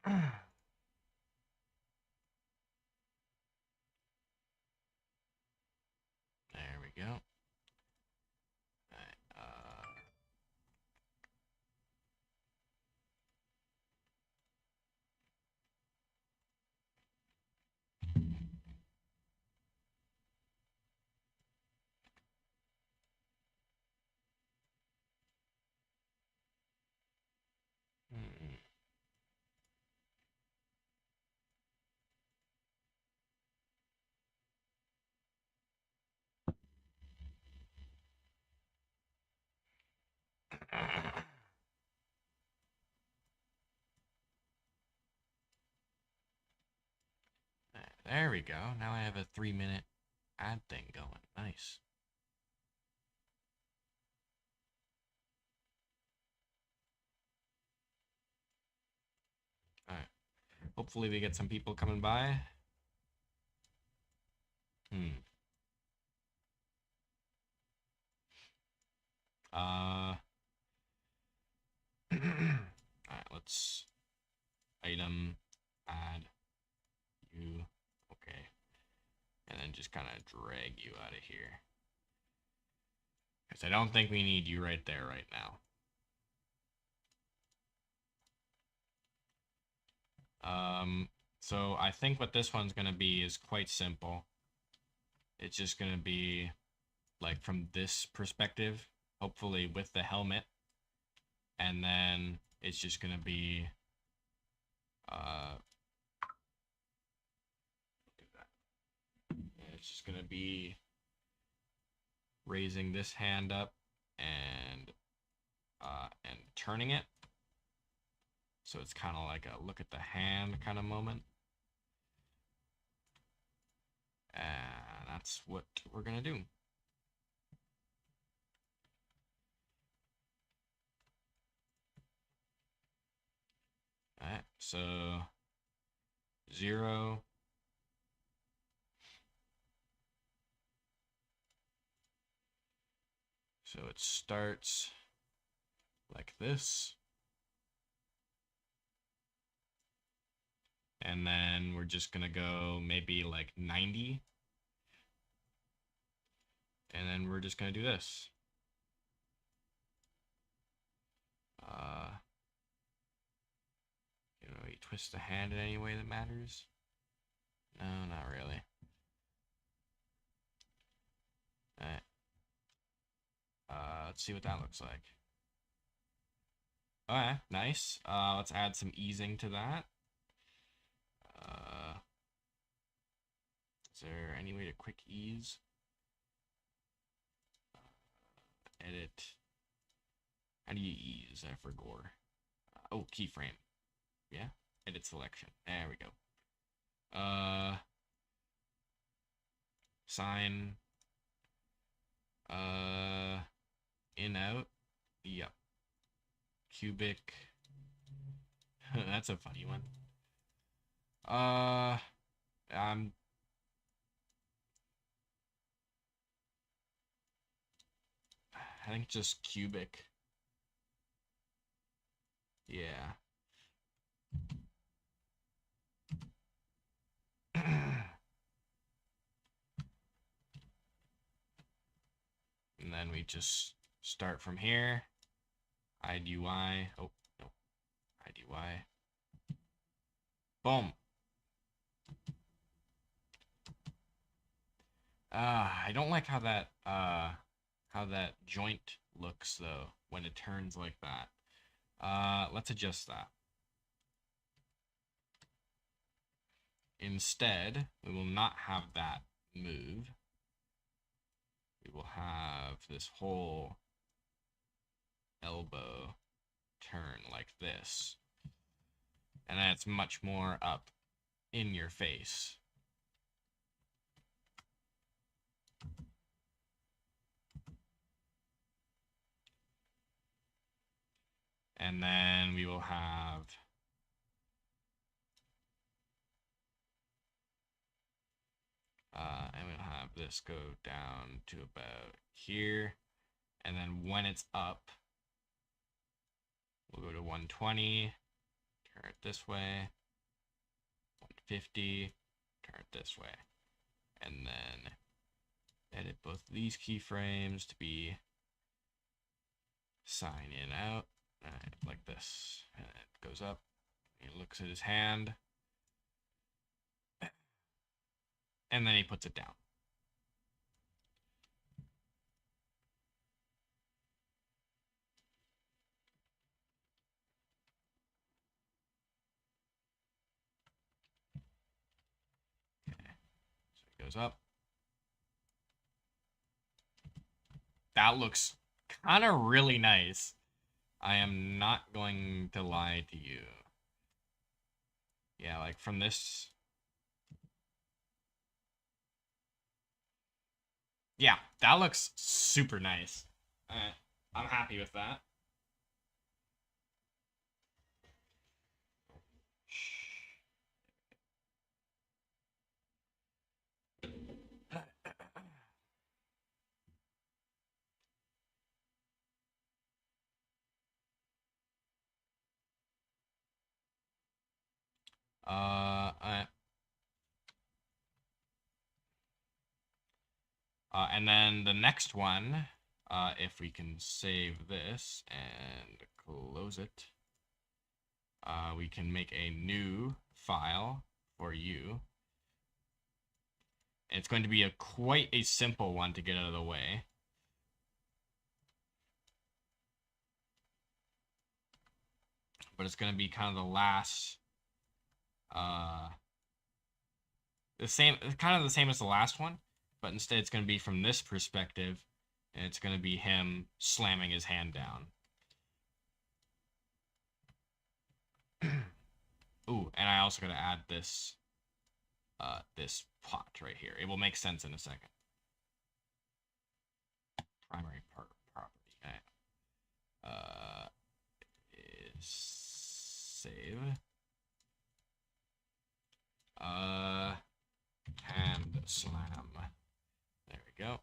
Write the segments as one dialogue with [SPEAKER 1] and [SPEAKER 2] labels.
[SPEAKER 1] There we go. Alright, hmm. There we go. Now I have a 3-minute ad thing going. Nice. Alright. Hopefully we get some people coming by. Hmm. Uh. Alright, let's item, add, you. Okay. And then just kind of drag you out of here. Because I don't think we need you right there right now. So I think what this one's going to be is quite simple. It's just going to be like from this perspective, hopefully with the helmet. And then it's just going to be, it's just going to be raising this hand up and turning it. So it's kind of like a look at the hand kind of moment. And that's what we're going to do. All right, so 0. So it starts like this. And then we're just going to go maybe like 90. And then we're just going to do this. You twist the hand in any way that matters? No, not really. All right. Let's see what that looks like. Okay, nice. Let's add some easing to that. Is there any way to quick ease? Edit. How do you ease? I forgot. Oh, keyframe. Yeah. Edit selection. There we go. Sign. In out. Yep. Cubic. That's a funny one. I think just cubic. Yeah. And then we just start from here. IDY. Oh, no. IDY. Boom. I don't like how that joint looks though when it turns like that. Let's adjust that. Instead, we will not have that move. We will have this whole elbow turn like this. And that's much more up in your face. And then we will have and we'll have this go down to about here. And then when it's up, we'll go to 120, turn it this way, 150, turn it this way, and then edit both of these keyframes to be sign in out, like this, and it goes up. He looks at his hand, and then he puts it down. Okay, so he goes up. That looks kind of really nice. I am not going to lie to you. Yeah, like from this. Yeah, that looks super nice. I'm happy with that. And then the next one, if we can save this and close it, we can make a new file for you. And it's going to be quite a simple one to get out of the way. But it's going to be kind of the last, kind of the same as the last one, but instead it's going to be from this perspective, and it's going to be him slamming his hand down. Ooh, and I also got to add this, this pot right here. It will make sense in a second. Primary part property. Is save. Hand slam. There we go.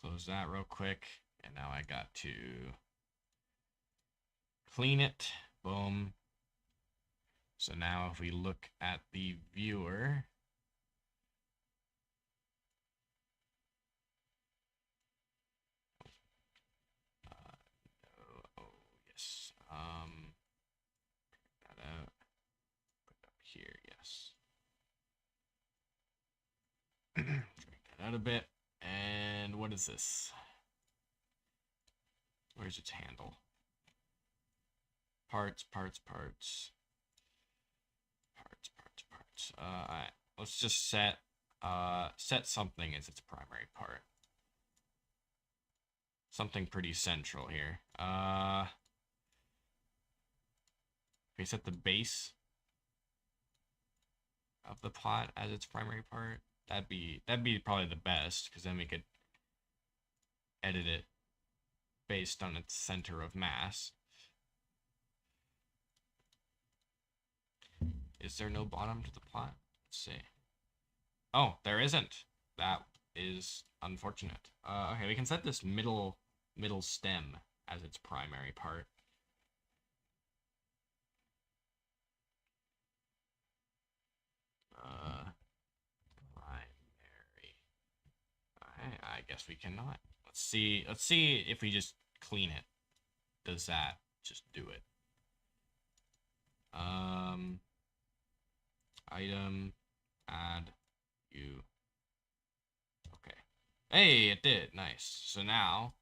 [SPEAKER 1] Close that real quick, and now I got to clean it. Boom. So now if we look at the viewer, oh yes, that out, put it up here, yes. Drag that out a bit, and what is this? Where's its handle? Parts. All right, let's just set something as its primary part. Something pretty central here. We set the base of the pot as its primary part. That'd be probably the best, because then we could edit it based on its center of mass. Is there no bottom to the plot? Let's see. Oh, there isn't. That is unfortunate. Okay, we can set this middle stem as its primary part. Primary. I guess we cannot. Let's see if we just clean it. Does that just do it? Item, add, you. Okay. Hey, it did. Nice. So now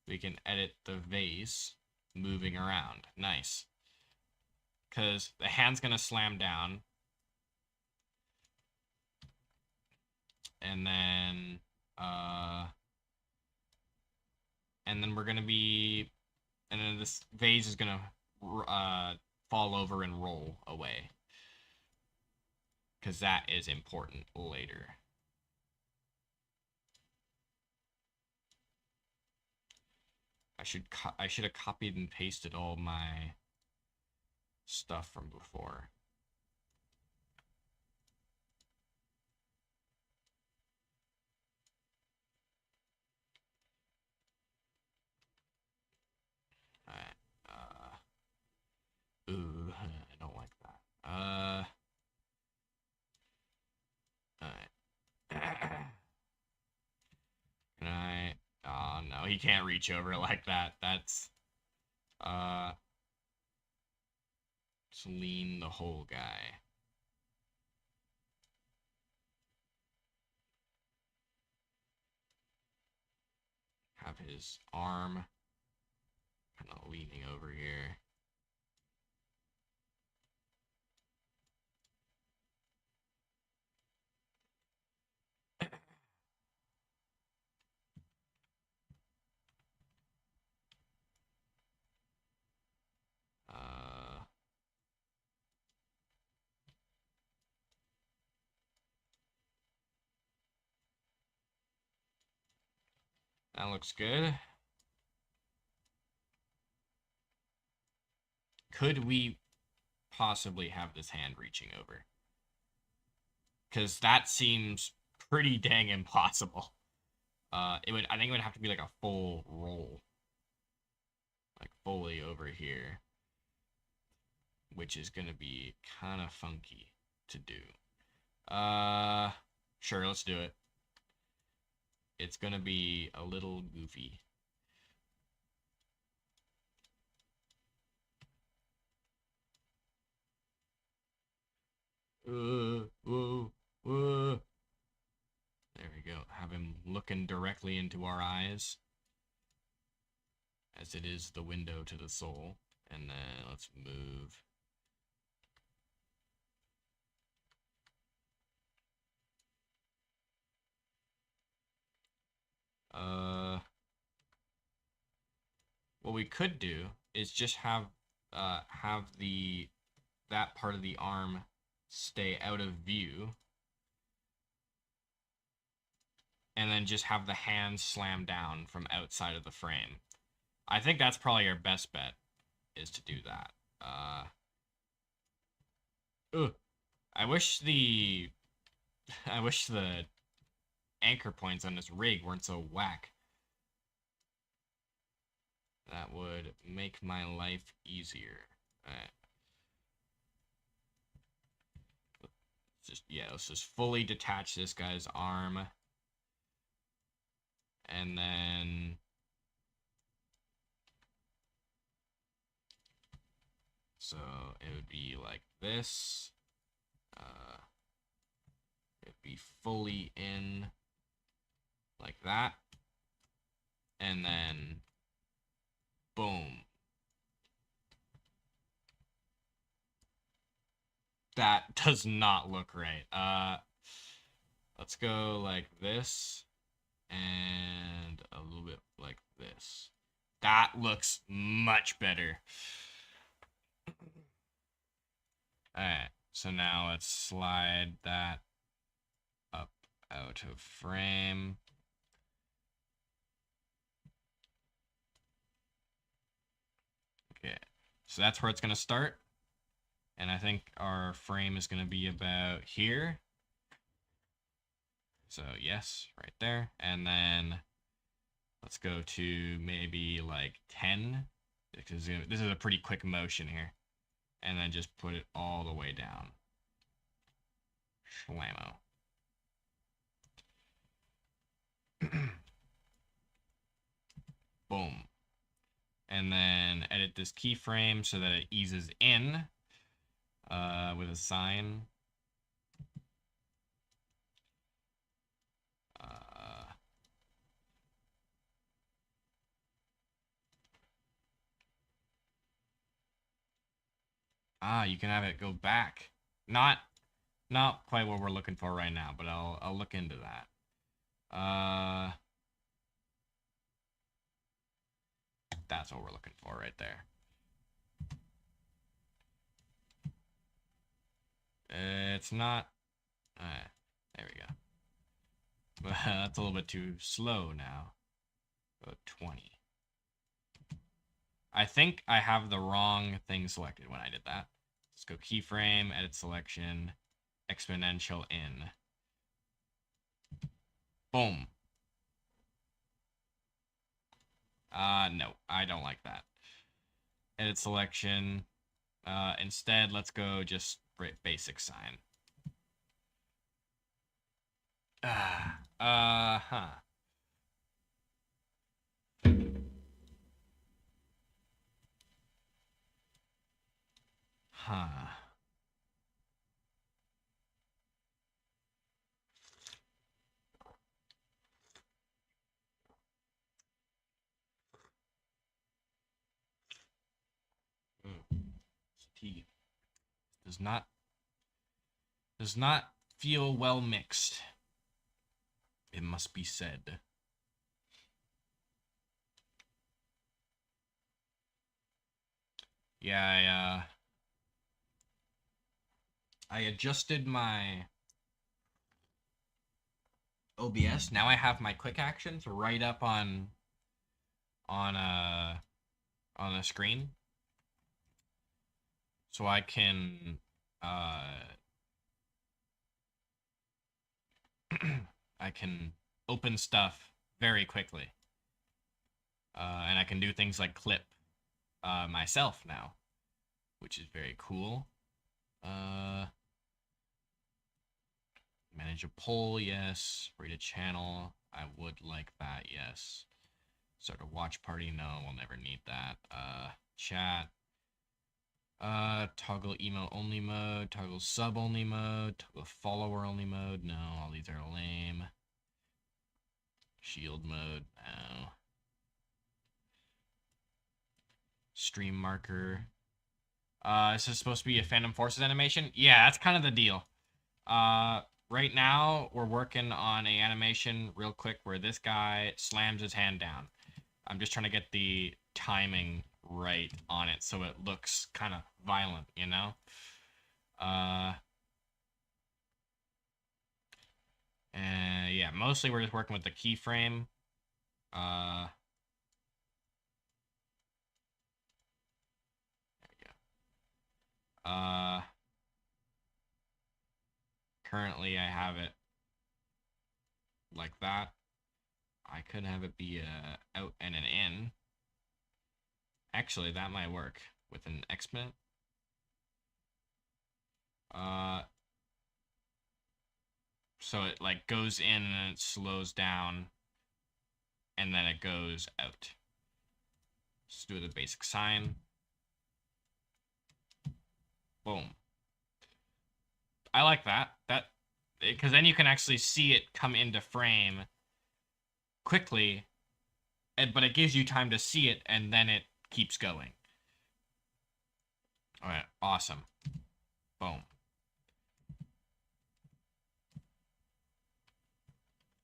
[SPEAKER 1] we can edit the vase moving around. Nice. Because the hand's going to slam down. And then we're going to be, and then this vase is going to fall over and roll away. Because that is important later. I should have copied and pasted all my stuff from before. No, he can't reach over like that. That's let's lean the whole guy. Have his arm kind of leaning over here. That looks good. Could we possibly have this hand reaching over? Because that seems pretty dang impossible. I think it would have to be like a full roll. Like fully over here. Which is gonna be kind of funky to do. Sure, let's do it. It's gonna be a little goofy. Whoa. There we go. Have him looking directly into our eyes, as it is the window to the soul. And then let's move. What we could do is just have that part of the arm stay out of view, and then just have the hand slam down from outside of the frame. I think that's probably our best bet, is to do that. I wish the anchor points on this rig weren't so whack. That would make my life easier. Let's just fully detach this guy's arm. And then so it would be like this. It'd be fully in like that. And then boom. That does not look right. Let's go like this and a little bit like this. That looks much better. Alright, so now let's slide that up out of frame. Okay, so that's where it's going to start. And I think our frame is going to be about here. So yes, right there. And then let's go to maybe like 10, because this is a pretty quick motion here. And then just put it all the way down. Slammo. Boom. And then edit this keyframe so that it eases in with a sign. You can have it go back. Not quite what we're looking for right now, but I'll look into that. That's what we're looking for right there. It's not. There we go. That's a little bit too slow now. About 20. I think I have the wrong thing selected when I did that. Let's go keyframe, edit selection, exponential in. Boom. No, I don't like that. Edit selection. Instead, let's go just basic sign. Huh. Tea does not feel well mixed. It must be said. Yeah, I adjusted my OBS. Now I have my quick actions right up on uh on the screen, so I can I can open stuff very quickly, and I can do things like clip myself now, which is very cool. Manage a poll, yes. Rate a channel, I would like that, yes. Start a watch party, no, we'll never need that. Chat. Toggle email only mode, toggle sub only mode, toggle follower only mode, no, all these are lame. Shield mode, no. Stream marker. This is supposed to be a Phantom Forces animation? Yeah, that's kind of the deal. Right now, we're working on a animation real quick where this guy slams his hand down. I'm just trying to get the timing right on it so it looks kind of violent, you know? And yeah, mostly we're just working with the keyframe. There we go. Currently I have it like that. I could have it be a out and an in. Actually, that might work with an exponent. So it like goes in and it slows down, and then it goes out. Let's do the basic sine. Boom. I like that. Because then you can actually see it come into frame quickly, but it gives you time to see it, and then it keeps going. All right, awesome. Boom.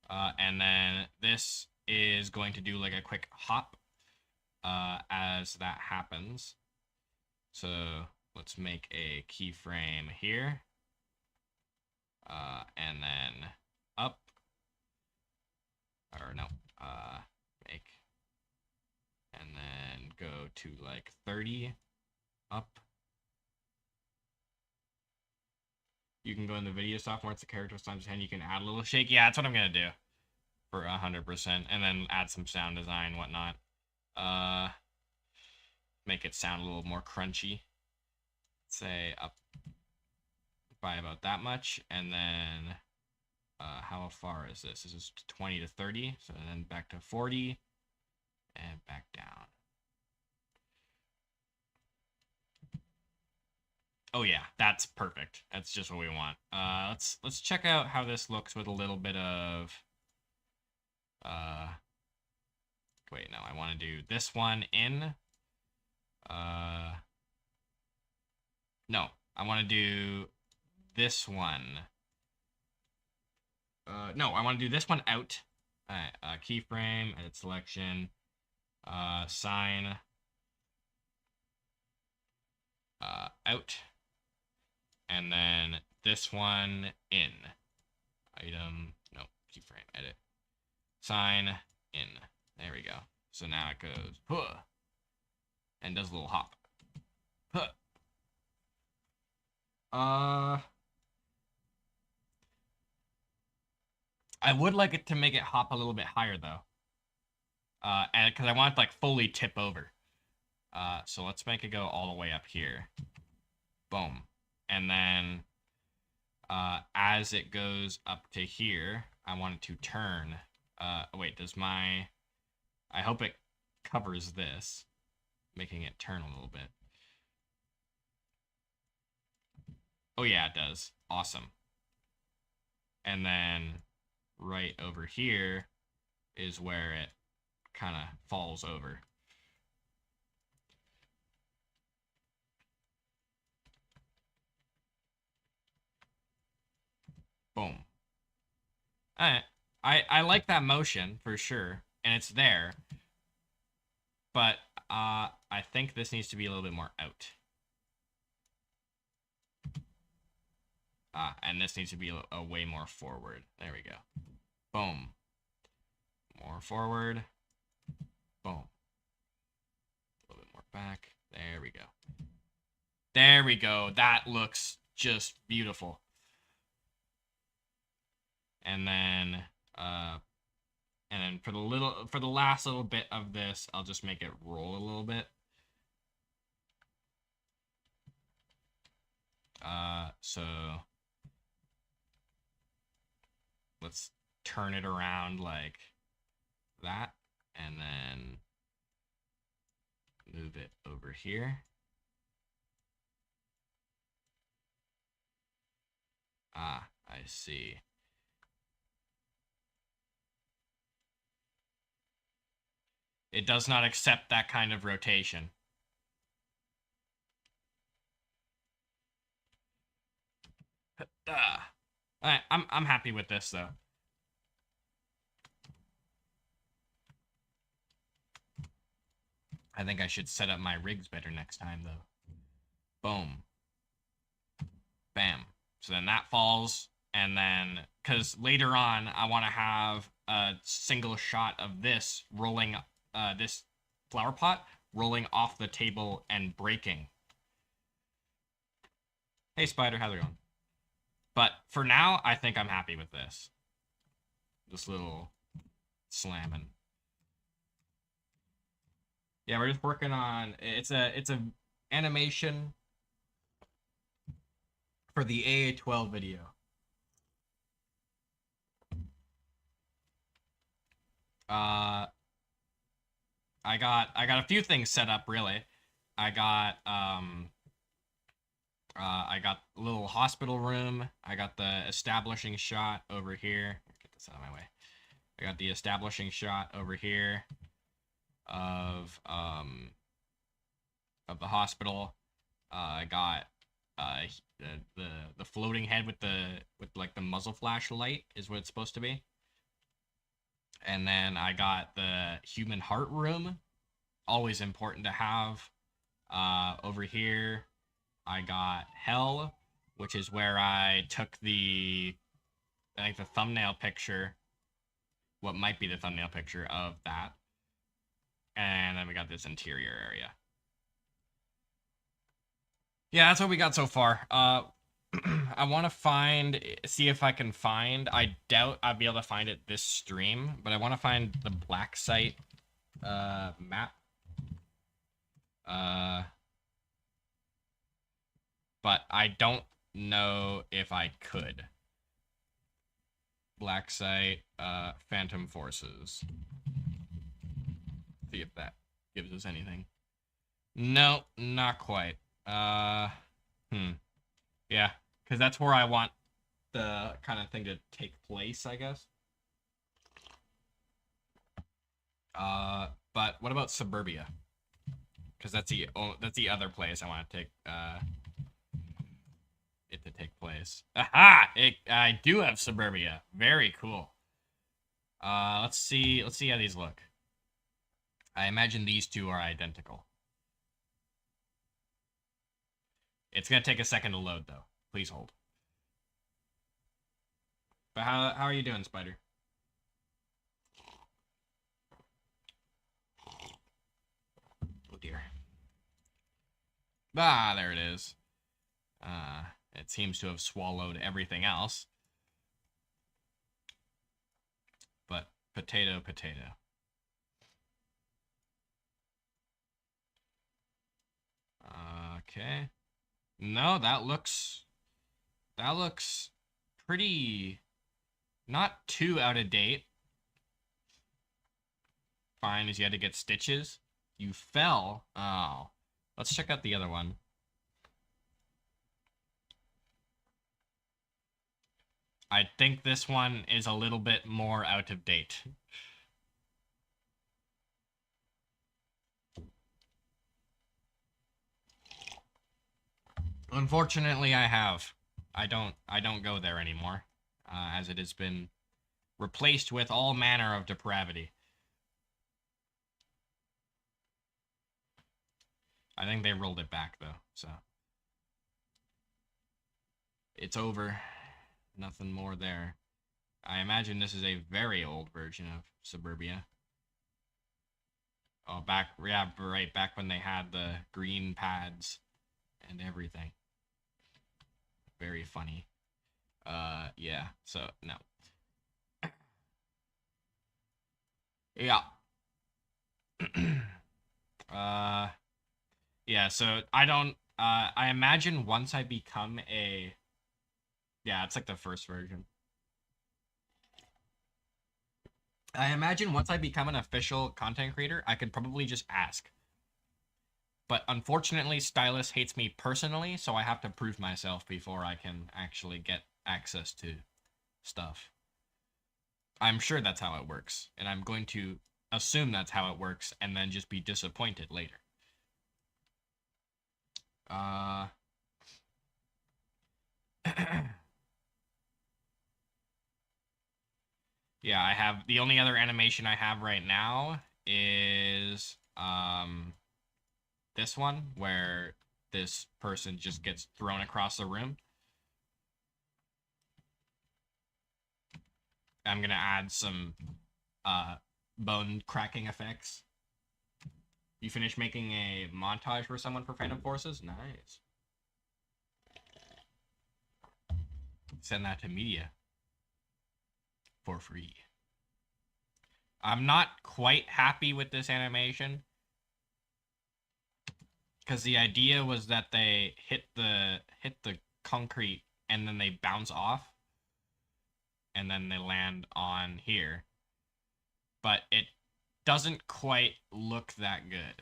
[SPEAKER 1] And then this is going to do like a quick hop as that happens. So let's make a keyframe here. And then up. Or no, make. And then go to like 30 up. You can go in the video software, it's the character times 10. You can add a little shake. Yeah, that's what I'm going to do for 100%. And then add some sound design, whatnot. Make it sound a little more crunchy. Say up by about that much. And then how far is this? This is 20 to 30. So then back to 40 and back down. Oh yeah, that's perfect. That's just what we want. Let's check out how this looks with a little bit of wait, no, I want to do this one in no, I want to do this one. No, I want to do this one out. All right, keyframe, edit selection, sine, out, and then this one in. Item, no, keyframe, edit, sine, in. There we go. So now it goes, huh, and does a little hop. Huh. I would like it to make it hop a little bit higher though. And because I want it to like fully tip over. So let's make it go all the way up here. Boom. And then as it goes up to here, I want it to turn. Wait, does my... I hope it covers this, making it turn a little bit. Oh yeah, it does. Awesome. And then right over here is where it kind of falls over. Boom. I like that motion for sure, and it's there. But I think this needs to be a little bit more out. And this needs to be a way more forward. There we go. Boom. More forward. Boom. A little bit more back. There we go. There we go. That looks just beautiful. And then for the last little bit of this, I'll just make it roll a little bit. So let's turn it around like that, and then move it over here. I see. It does not accept that kind of rotation. I'm happy with this though. I think I should set up my rigs better next time though. Boom. Bam. So then that falls, and then because later on I want to have a single shot of this rolling, this flower pot rolling off the table and breaking. Hey Spider, how's it going? But for now, I think I'm happy with this. This little slamming. Yeah, we're just working on it's a animation for the AA12 video. I got a few things set up really. I got a little hospital room. I got the establishing shot over here. Get this out of my way. I got the establishing shot over here of the hospital. I got the floating head with like the muzzle flash light is what it's supposed to be. And then I got the human heart room, always important to have. Over here, I got hell, which is where I took the thumbnail picture, what might be the thumbnail picture of that. And then we got this interior area. Yeah, that's what we got so far. I want to see if I can find, I doubt I'll be able to find it this stream, but I want to find the black site map. But I don't know if I could. Black site, Phantom Forces. See if that gives us anything. No, not quite. Yeah, because that's where I want the kind of thing to take place, I guess. But what about Suburbia? Because that's the other place I want to take it to take place. Aha! I do have Suburbia. Very cool. Let's see how these look. I imagine these two are identical. It's gonna take a second to load though. Please hold. But how are you doing, Spider? Oh dear. Ah, there it is. It seems to have swallowed everything else. But potato. Okay. No, that looks pretty, not too out of date. Fine as you had to get stitches. You fell. Oh. Let's check out the other one. I think this one is a little bit more out of date. Unfortunately, I have. I don't go there anymore, as it has been replaced with all manner of depravity. I think they rolled it back though, so it's over. Nothing more there. I imagine this is a very old version of Suburbia. Oh, yeah, right, back when they had the green pads and everything. Very funny. Yeah, so, no. Yeah. Yeah, so I imagine once I become a, yeah, it's like the first version. I imagine once I become an official content creator, I could probably just ask. But unfortunately, Stylus hates me personally, so I have to prove myself before I can actually get access to stuff. I'm sure that's how it works, and I'm going to assume that's how it works and then just be disappointed later. Yeah, I have the only other animation I have right now is this one where this person just gets thrown across the room. I'm gonna add some bone cracking effects. You finished making a montage for someone for Phantom Forces? Nice. Send that to media for free. I'm not quite happy with this animation because the idea was that they hit the concrete and then they bounce off and then they land on here, but it doesn't quite look that good.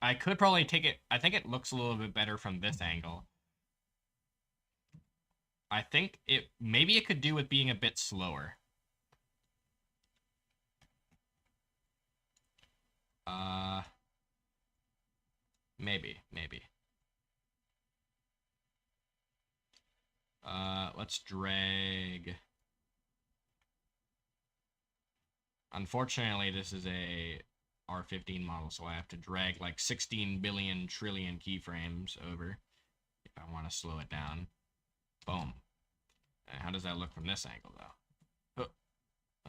[SPEAKER 1] I could probably take it. I think it looks a little bit better from this angle. I think maybe it could do with being a bit slower. Maybe. Let's drag. Unfortunately, this is a R15 model, so I have to drag like 16 billion trillion keyframes over if I want to slow it down. Boom. And how does that look from this angle, though?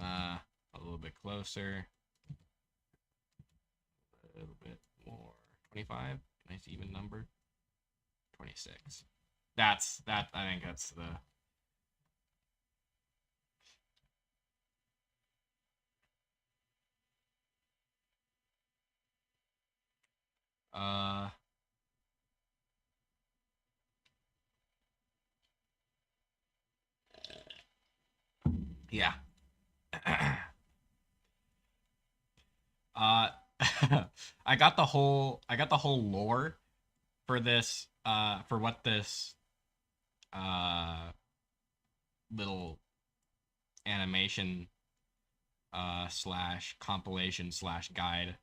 [SPEAKER 1] A little bit closer. A little bit more. 25. Nice even number. 26. I think that's the... Yeah. I got the whole lore for this for what this little animation slash compilation slash guide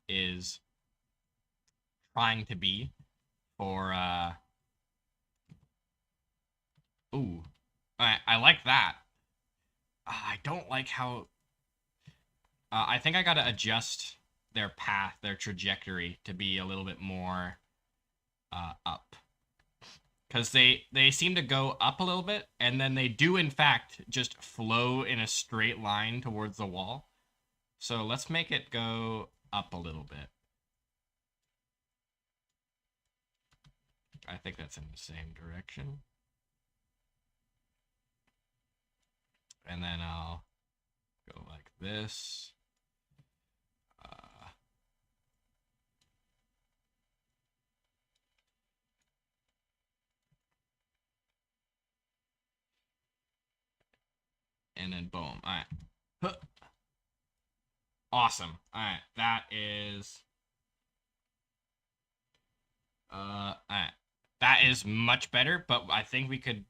[SPEAKER 1] is trying to be for ooh, I like that. I don't like how I think I gotta adjust their path, their trajectory to be a little bit more up, because they seem to go up a little bit and then they do in fact just flow in a straight line towards the wall. So let's make it go up a little bit. I think that's in the same direction. And then I'll go like this. And then boom. All right. Awesome. All right. That is... all right. That is much better, but I think we could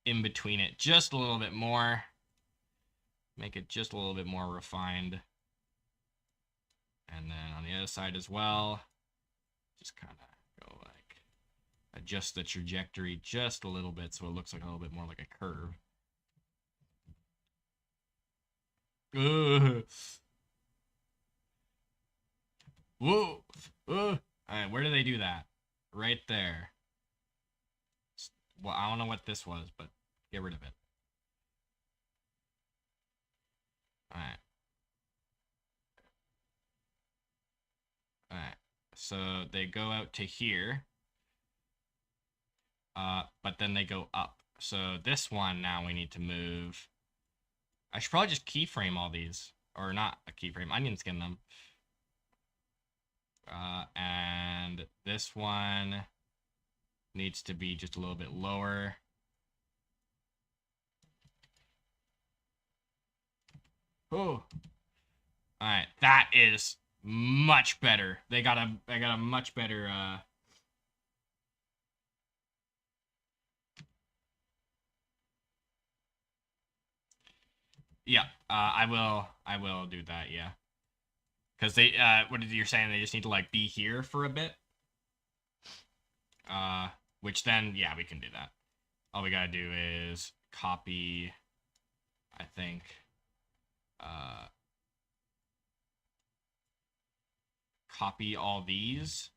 [SPEAKER 1] in between it just a little bit more. Make it just a little bit more refined. And then on the other side as well, just kind of go like, adjust the trajectory just a little bit so it looks like a little bit more like a curve. Whoa. All right, where do they do that? Right there. Well, I don't know what this was, but get rid of it. All right. All right. So they go out to here. But then they go up. So this one now we need to move. I should probably just keyframe all these. Or not a keyframe, onion skin them. And this one needs to be just a little bit lower. Oh. Alright, that is much better. I got a much better yeah, I will do that, yeah. Because they, what you're saying, they just need to, like, be here for a bit? Which then, yeah, we can do that. All we gotta do is copy, I think, copy all these,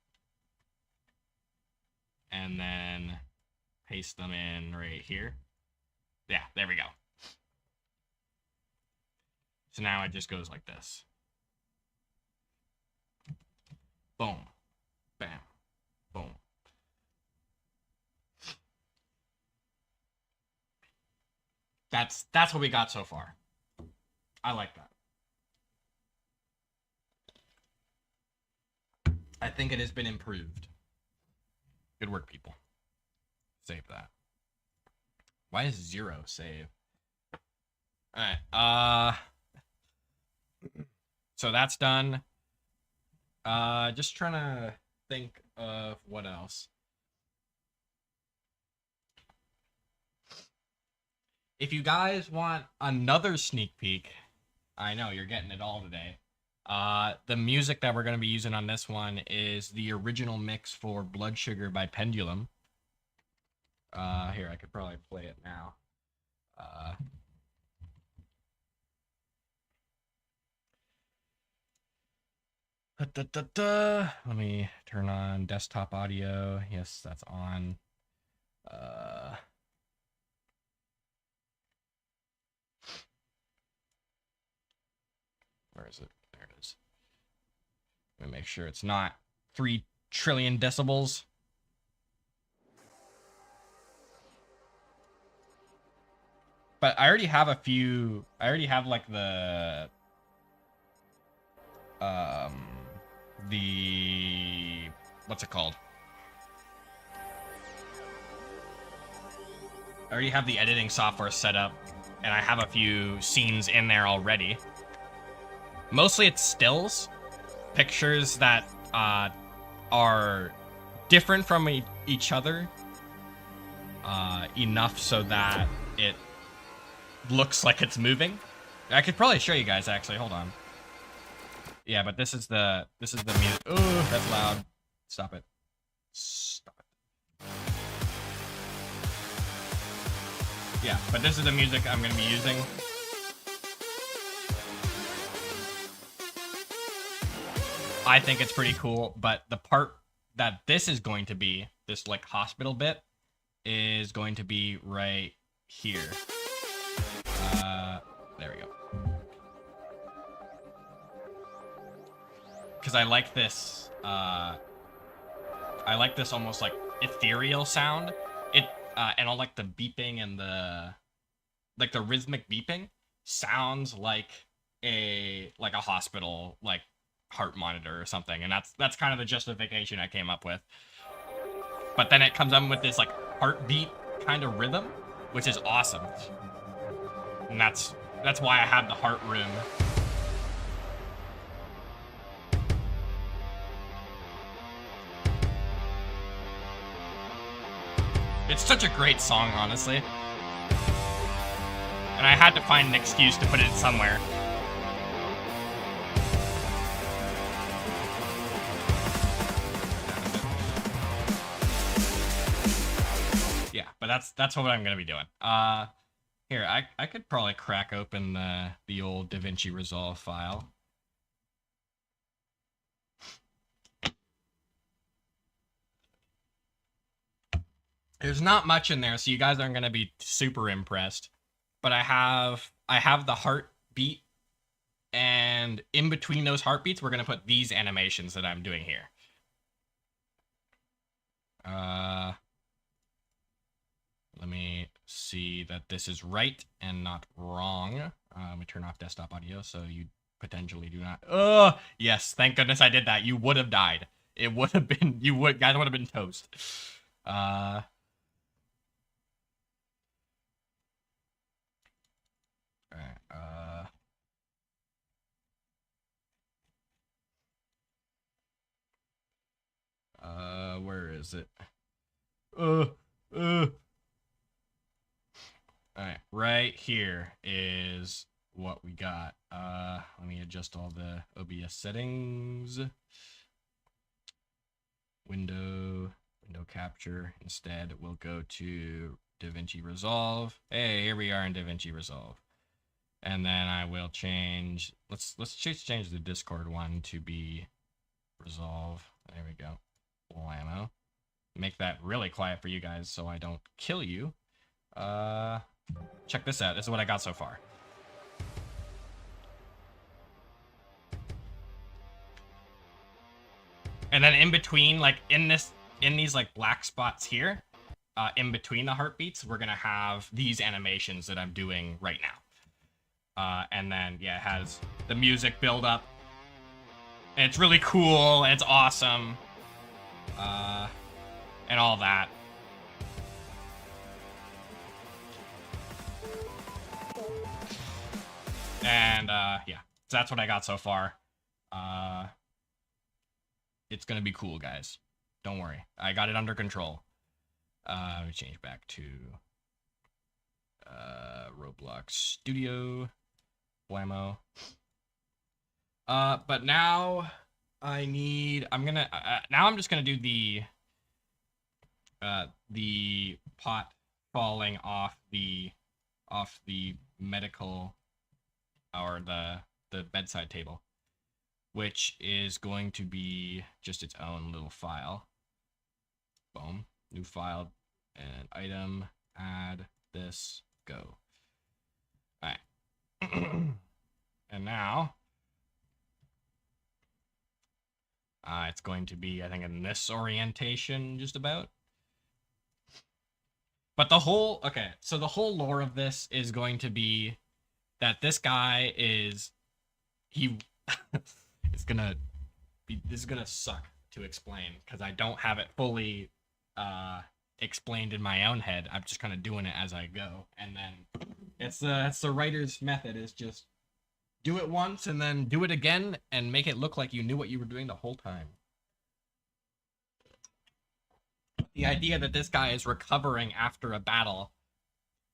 [SPEAKER 1] and then paste them in right here. Yeah, there we go. So now it just goes like this. Boom. Bam. Boom. That's what we got so far. I like that. I think it has been improved. Good work, people. Save that. Why is 0 save? Alright, so that's done. Just trying to think of what else. If you guys want another sneak peek, I know you're getting it all today. The music that we're going to be using on this one is the original mix for Blood Sugar by Pendulum. Here, I could probably play it now. Let me turn on desktop audio. Yes, that's on. Where is it? There it is. Let me make sure it's not 3 trillion decibels. But I already have a few. I already have like the what's it called? I already have the editing software set up, and I have a few scenes in there already. Mostly it's stills, pictures that are different from each other enough so that it looks like it's moving. I could probably show you guys actually. Hold on. Yeah, but this is the music. Oh, that's loud. Stop it. Stop it. Yeah, but this is the music I'm going to be using. I think it's pretty cool, but the part that this is going to be, this like hospital bit, is going to be right here. There we go. Because I like this, almost like ethereal sound. And all like the beeping and the rhythmic beeping sounds like a hospital, like heart monitor or something. And that's kind of the justification I came up with. But then it comes up with this like heartbeat kind of rhythm, which is awesome. And that's why I have the heart room. It's such a great song, honestly. And I had to find an excuse to put it somewhere. Yeah, but that's what I'm gonna be doing. Here, I could probably crack open the old DaVinci Resolve file. There's not much in there, so you guys aren't gonna be super impressed. But I have the heartbeat, and in between those heartbeats, we're gonna put these animations that I'm doing here. Let me see that this is right and not wrong. Let me turn off desktop audio so you potentially do not. Oh, yes, thank goodness I did that. You would have died. It would have been, guys would have been toast. Where is it? Alright, right here is what we got. Let me adjust all the OBS settings. Window capture. Instead, we'll go to DaVinci Resolve. Hey, here we are in DaVinci Resolve. And then I will change, let's change the Discord one to be Resolve. There we go. Blammo. Make that really quiet for you guys so I don't kill you. Check this out. This is what I got so far. And then in between, like in these like black spots here, in between the heartbeats, we're gonna have these animations that I'm doing right now. And then yeah, it has the music build up. And it's really cool, and it's awesome. And all that. And yeah, so that's what I got so far. It's gonna be cool, guys. Don't worry, I got it under control. Let me change back to Roblox Studio, Blammo. But now I need. Now I'm just gonna do the pot falling off the medical or the bedside table, which is going to be just its own little file. Boom, new file and item, add this, go. All right. And now it's going to be, I think, in this orientation just about. But the whole, okay, so the whole lore of this is going to be that this guy is, it's gonna be, this is gonna suck to explain because I don't have it fully explained in my own head. I'm just kind of doing it as I go, and then it's the writer's method, is just do it once and then do it again and make it look like you knew what you were doing the whole time. The idea that this guy is recovering after a battle,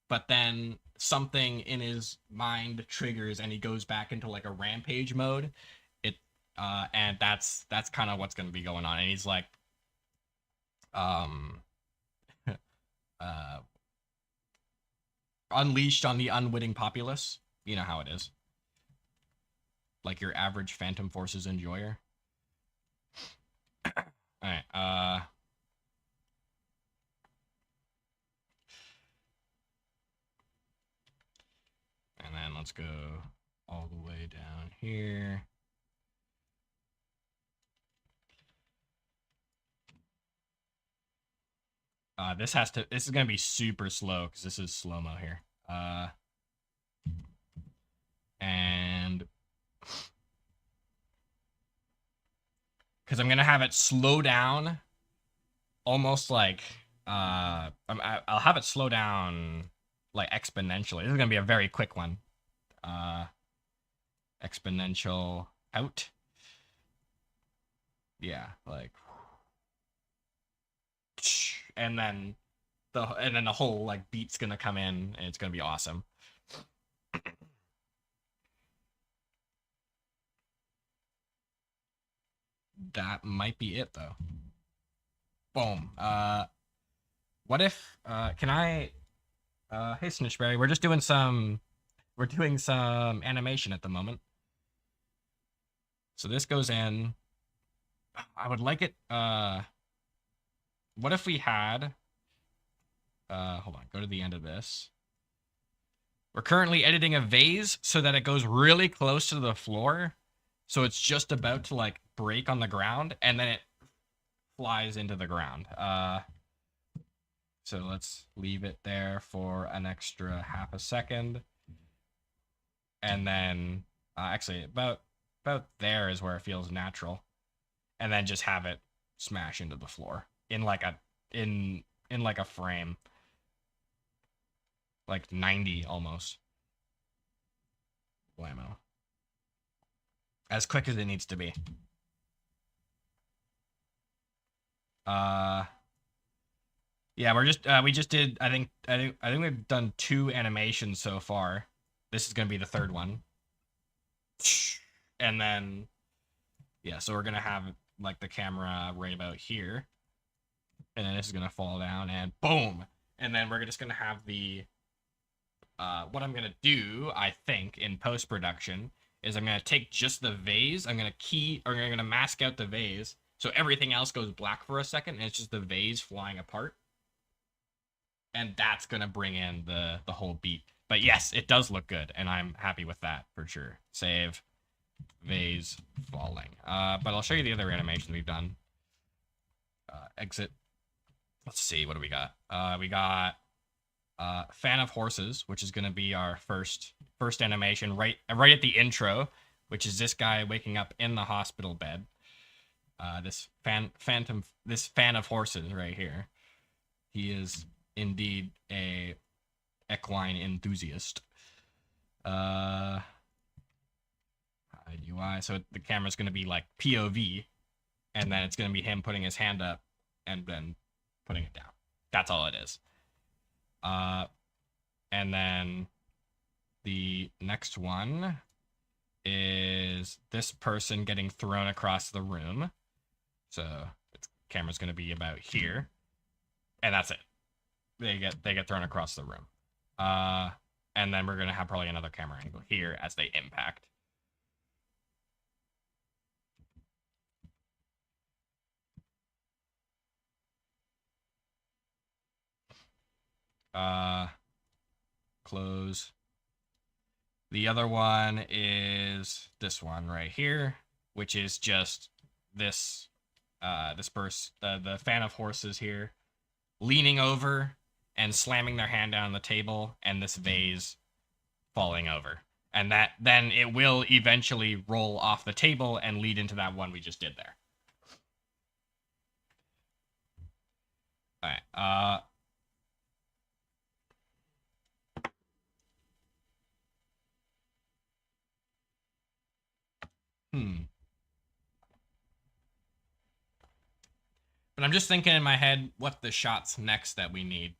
[SPEAKER 1] but then something in his mind triggers and he goes back into like a rampage mode. And that's kind of what's going to be going on. And he's like, unleashed on the unwitting populace. You know how it is. Like your average Phantom Forces enjoyer. All right. And then let's go all the way down here. This is gonna be super slow because this is slow-mo here. And because I'm gonna have it slow down, almost like I'll have it slow down like exponentially. This is gonna be a very quick one. Exponential out. Yeah, like, and then and then the whole like beat's gonna come in and it's gonna be awesome. That might be it though. Boom. What if can I hey Snitchberry, we're doing some animation at the moment. So this goes in. I would like it what if we had hold on, go to the end of this. We're currently editing a vase so that it goes really close to the floor. So it's just about to like break on the ground and then it flies into the ground. So let's leave it there for an extra half a second. And then actually about there is where it feels natural. And then just have it smash into the floor in like a in like a frame. Like 90 almost. Blammo. As quick as it needs to be. Yeah, we're just we just did I think we've done 2 animations so far. This is gonna be the 3rd one. And then yeah, so we're gonna have like the camera right about here. And then this is gonna fall down and boom. And then we're just gonna have the what I'm gonna do, I think, in post-production is I'm gonna take just the vase, I'm gonna mask out the vase, so everything else goes black for a second, and it's just the vase flying apart. And that's gonna bring in the whole beat. But yes, it does look good, and I'm happy with that for sure. Save vase falling. But I'll show you the other animations we've done. Exit. Let's see, what do we got? We got Fan of Horses, which is going to be our first animation right at the intro, which is this guy waking up in the hospital bed. This fan of horses right here. He is indeed a equine enthusiast. Hide UI. So the camera's going to be like POV, and then it's going to be him putting his hand up and then putting it down. That's all it is. And then the next one is this person getting thrown across the room. So the camera's going to be about here, and that's it. They get thrown across the room. And then we're going to have probably another camera angle here as they impact. Close. The other one is this one right here, which is just this the fan of horses here leaning over and slamming their hand down on the table, and this vase falling over. And that then it will eventually roll off the table and lead into that one we just did there. All right. But I'm just thinking in my head what the shots next that we need.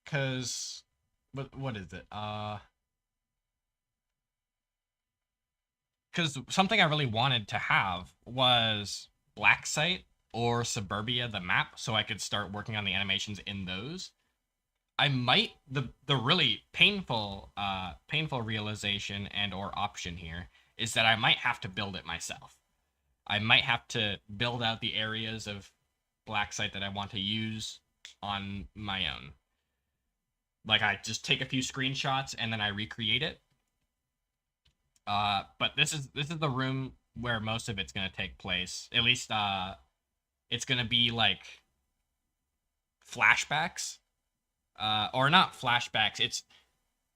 [SPEAKER 1] Cause what is it? Cause something I really wanted to have was Black Site or Suburbia the map, so I could start working on the animations in those. I might the really painful realization and or option here is that I might have to build it myself. I might have to build out the areas of Black Site that I want to use on my own. Like I just take a few screenshots and then I recreate it. But this is the room where most of it's gonna take place. At least it's gonna be like flashbacks. Or not flashbacks.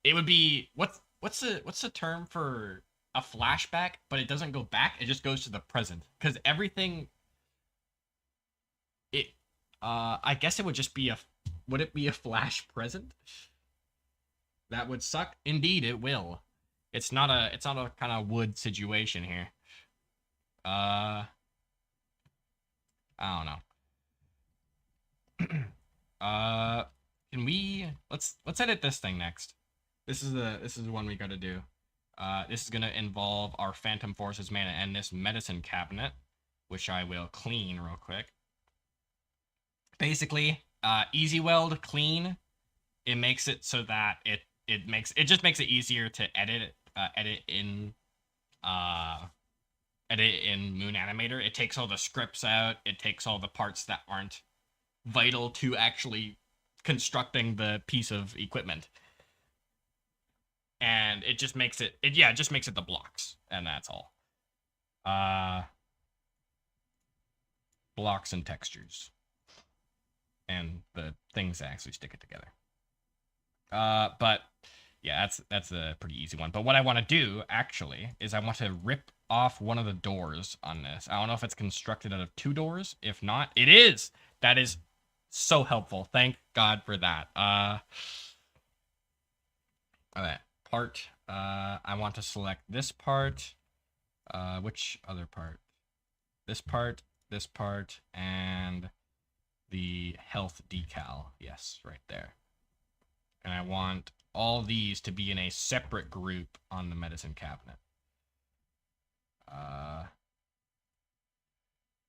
[SPEAKER 1] It would be what's the term for a flashback, but it doesn't go back, it just goes to the present. Because everything I guess it would just be would it be a flash present? That would suck. Indeed, it will. It's not a kind of wood situation here. I don't know. Can we let's edit this thing next. This is the one we got to do. This is gonna involve our Phantom Forces mana and this medicine cabinet, which I will clean real quick. Basically, easy weld clean. It makes it so that it just makes it easier to edit in Moon Animator. It takes all the scripts out. It takes all the parts that aren't vital to actually constructing the piece of equipment. And it just makes it just makes it the blocks, and that's all. Blocks and textures. And the things that actually stick it together. But yeah, that's a pretty easy one. But what I want to do actually is I want to rip off one of the doors on this. I don't know if it's constructed out of 2 doors. If not, it is. That is so helpful. Thank God for that. Okay, part. I want to select this part. Which other part? This part, and the health decal. Yes, right there. And I want all these to be in a separate group on the medicine cabinet.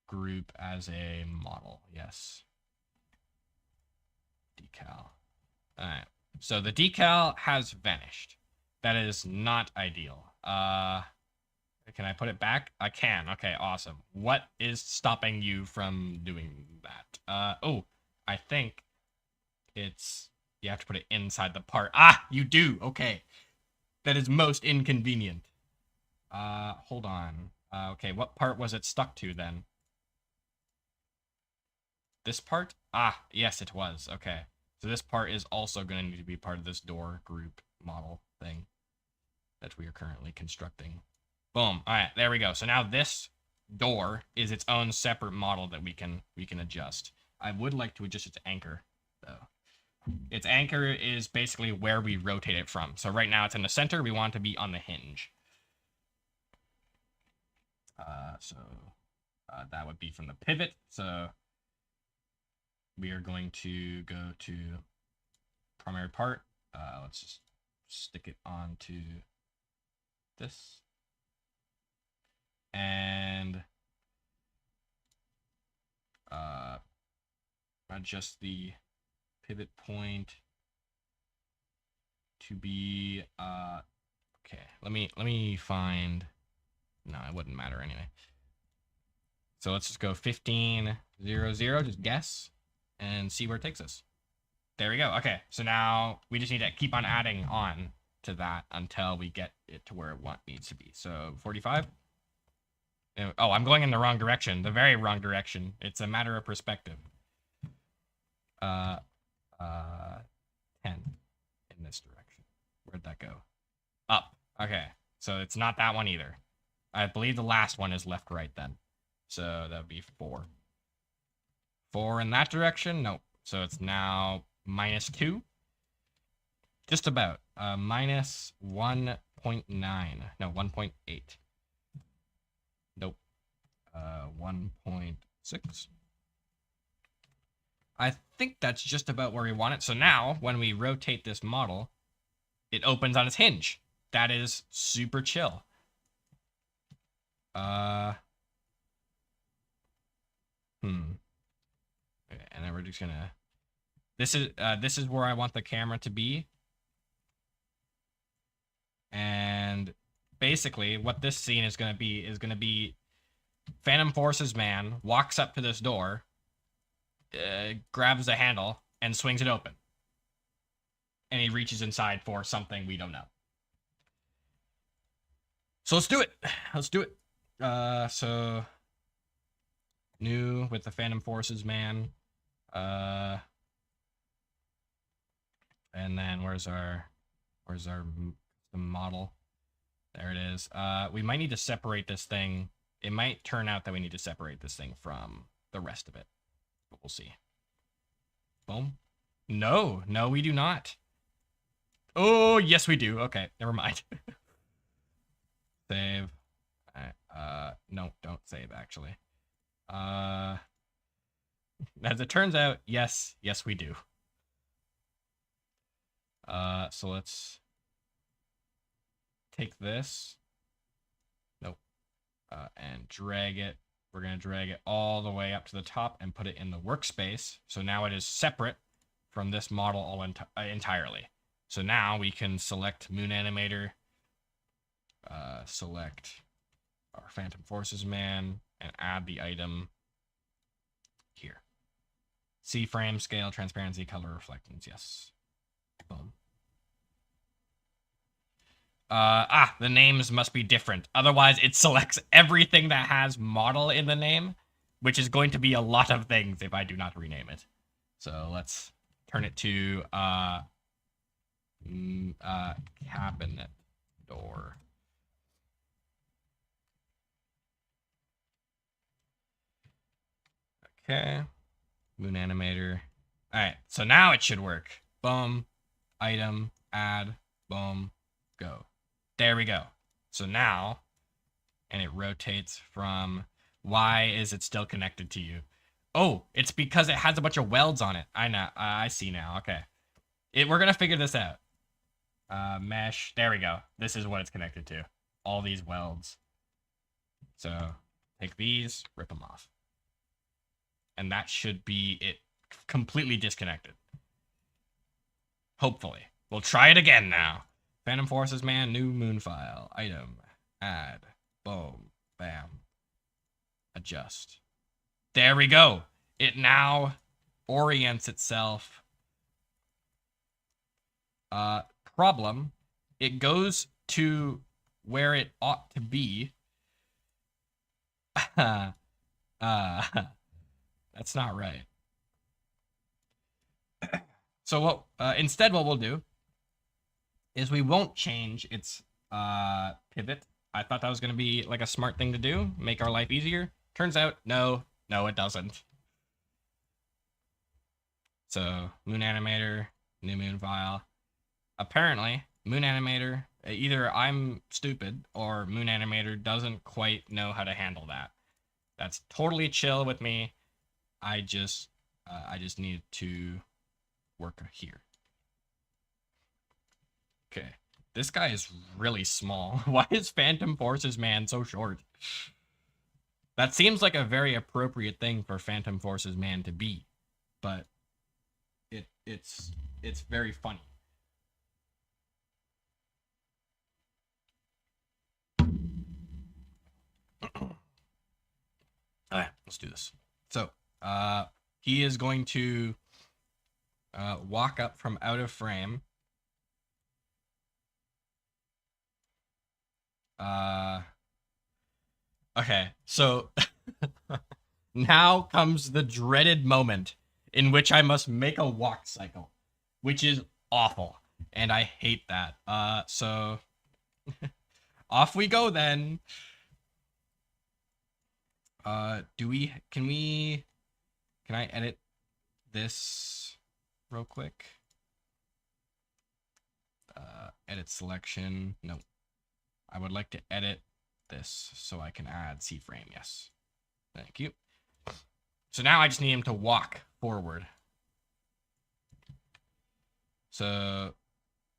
[SPEAKER 1] Group as a model. Yes. Decal. Alright. So the decal has vanished. That is not ideal. Can I put it back? I can. Okay, awesome. What is stopping you from doing that? Oh, I think it's... You have to put it inside the part. Ah, you do. Okay. That is most inconvenient. Hold on. Okay, what part was it stuck to then? This part? Ah, yes, it was. Okay. So this part is also going to need to be part of this door group model thing that we are currently constructing. Boom. All right, there we go. So now this door is its own separate model that we can adjust. I would like to adjust its anchor, though. Its anchor is basically where we rotate it from. So right now it's in the center. We want it to be on the hinge. That would be from the pivot. So we are going to go to primary part. Let's just stick it onto this. And adjust the pivot point to be okay. Let me find. No, it wouldn't matter anyway. So let's just go 1500. Just guess and see where it takes us. There we go. Okay, so now we just need to keep on adding on to that until we get it to where it needs to be. So 45. Oh, I'm going in the wrong direction. The very wrong direction. It's a matter of perspective. 10 in this direction. Where'd that go? Up. Okay. So it's not that one either. I believe the last one is left, right then. So that would be 4. 4 in that direction? Nope. So it's now -2. Just about. Minus 1.9. No, 1.8. Nope. 1.6. I think that's just about where we want it. So now, when we rotate this model, it opens on its hinge. That is super chill. Okay, and then we're just gonna... This is where I want the camera to be. And basically, what this scene is gonna be Phantom Forces man walks up to this door, grabs the handle, and swings it open. And he reaches inside for something we don't know. So let's do it. Let's do it. So new with the Phantom Forces man. And then where's the model? There it is. We might need to separate this thing. It might turn out that we need to separate this thing from the rest of it. But we'll see. Boom. No, we do not. Oh, yes, we do. Okay, never mind. Save. No, don't save, actually. As it turns out, yes, we do. So let's take this. Nope. And drag it. We're going to drag it all the way up to the top and put it in the workspace. So now it is separate from this model entirely. So now we can select Moon Animator, select our Phantom Forces man, and add the item here. C-frame, scale, transparency, color, reflectance, yes. Boom. The names must be different. Otherwise, it selects everything that has model in the name, which is going to be a lot of things if I do not rename it. So let's turn it to cabinet door. Okay. Moon Animator. All right, so now it should work. Boom, item, add, boom, go. There we go. So now, and it rotates from, why is it still connected to you? Oh, it's because it has a bunch of welds on it. I know, I see now, okay. We're gonna figure this out. Mesh, there we go. This is what it's connected to. All these welds. So, take these, rip them off. And that should be it completely disconnected. Hopefully. We'll try it again now. Phantom Forces man, new moon file. Item, add, boom, bam. Adjust. There we go. It now orients itself. Problem. It goes to where it ought to be. That's not right. So what? Instead, what we'll do is we won't change its pivot. I thought that was going to be like a smart thing to do, make our life easier. Turns out, no, it doesn't. So Moon Animator, new moon file. Apparently, Moon Animator, either I'm stupid or Moon Animator doesn't quite know how to handle that. That's totally chill with me. I just need to work here. Okay. This guy is really small. Why is Phantom Forces man so short? That seems like a very appropriate thing for Phantom Forces man to be, but it's very funny. Alright, let's do this. So, he is going to walk up from out of frame. Okay, so now comes the dreaded moment in which I must make a walk cycle, which is awful, and I hate that. So off we go then. Can I edit this real quick? Edit selection. No. I would like to edit this so I can add C-frame. Yes. Thank you. So now I just need him to walk forward. So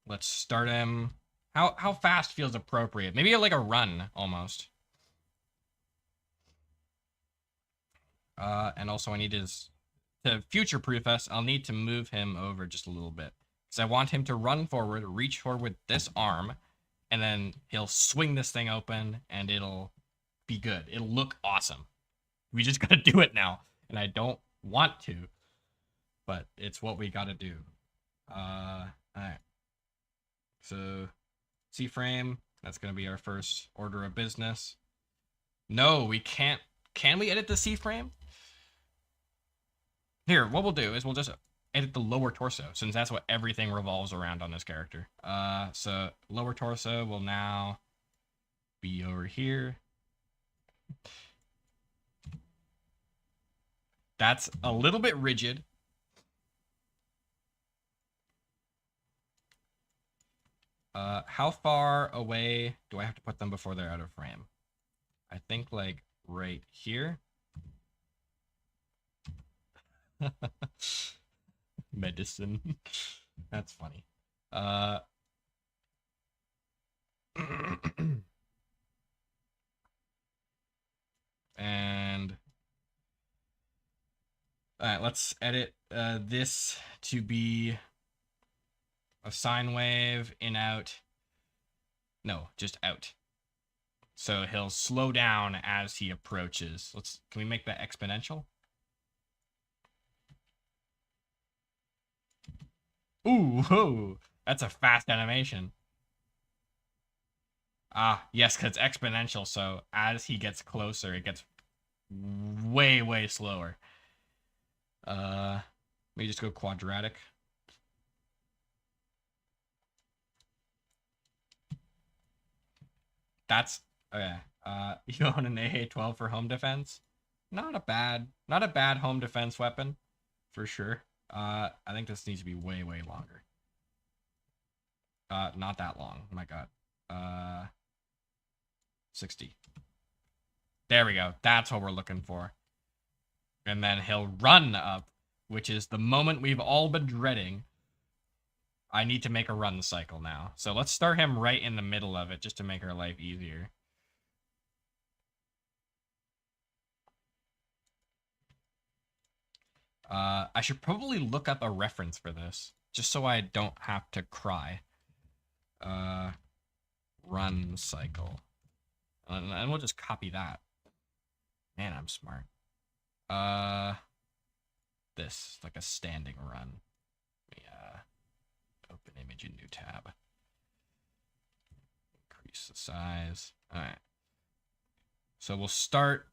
[SPEAKER 1] let's start him. How fast feels appropriate? Maybe like a run almost. And also I need to future-proof us, I'll need to move him over just a little bit. Because I want him to run forward, reach forward with this arm, and then he'll swing this thing open, and it'll be good. It'll look awesome. We just gotta do it now. And I don't want to, but it's what we gotta do. Alright. So, C-frame, that's gonna be our first order of business. No, we can't. Can we edit the C-frame? Here, what we'll do is we'll just edit the lower torso, since that's what everything revolves around on this character. So lower torso will now be over here. That's a little bit rigid. How far away do I have to put them before they're out of frame? I think like right here. Medicine. That's funny. And all right, let's edit this to be a sine wave in out. No, just out. So he'll slow down as he approaches. Can we make that exponential? Ooh, whoa, that's a fast animation. Ah, yes, because it's exponential, so as he gets closer, it gets way, way slower. Let me just go quadratic. That's okay. You own an AA-12 for home defense? Not a bad home defense weapon, for sure. I think this needs to be way, way longer. Not that long. Oh my god. 60. There we go. That's what we're looking for. And then he'll run up, which is the moment we've all been dreading. I need to make a run cycle now. So let's start him right in the middle of it just to make our life easier. I should probably look up a reference for this, just so I don't have to cry. Run cycle. And we'll just copy that. Man, I'm smart. This, like a standing run. Let me, open image in new tab. Increase the size. All right. So we'll start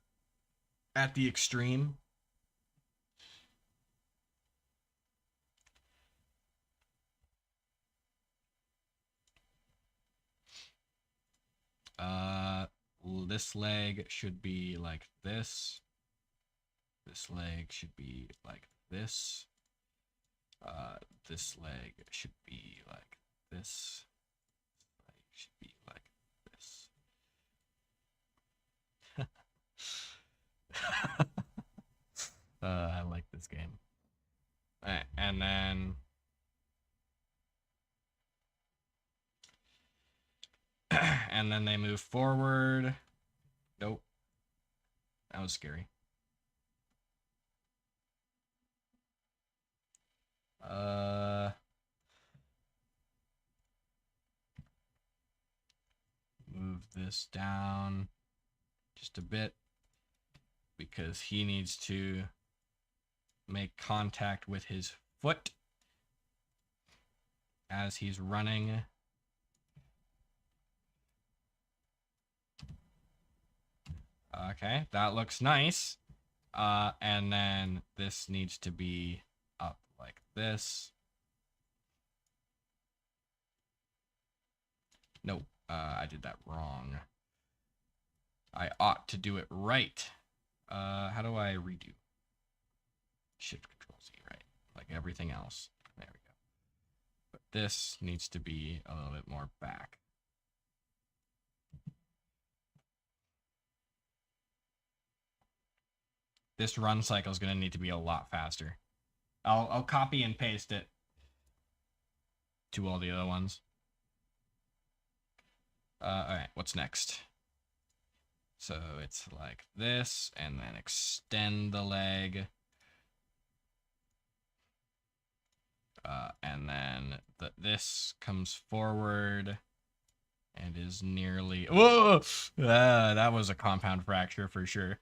[SPEAKER 1] at the extreme. This leg should be like this. This leg should be like this. This leg should be like this. This leg should be like this. I like this game. All right, and then and then they move forward. Nope. That was scary. Move this down just a bit because he needs to make contact with his foot as he's running. Okay, that looks nice. And then this needs to be up like this. Nope, I did that wrong. I ought to do it right. How do I redo? Shift Control Z, right? Like everything else. There we go. But this needs to be a little bit more back. This run cycle is going to need to be a lot faster. I'll copy and paste it to all the other ones. All right, what's next? So it's like this, and then extend the leg. And then this comes forward and is nearly... Whoa! That was a compound fracture for sure.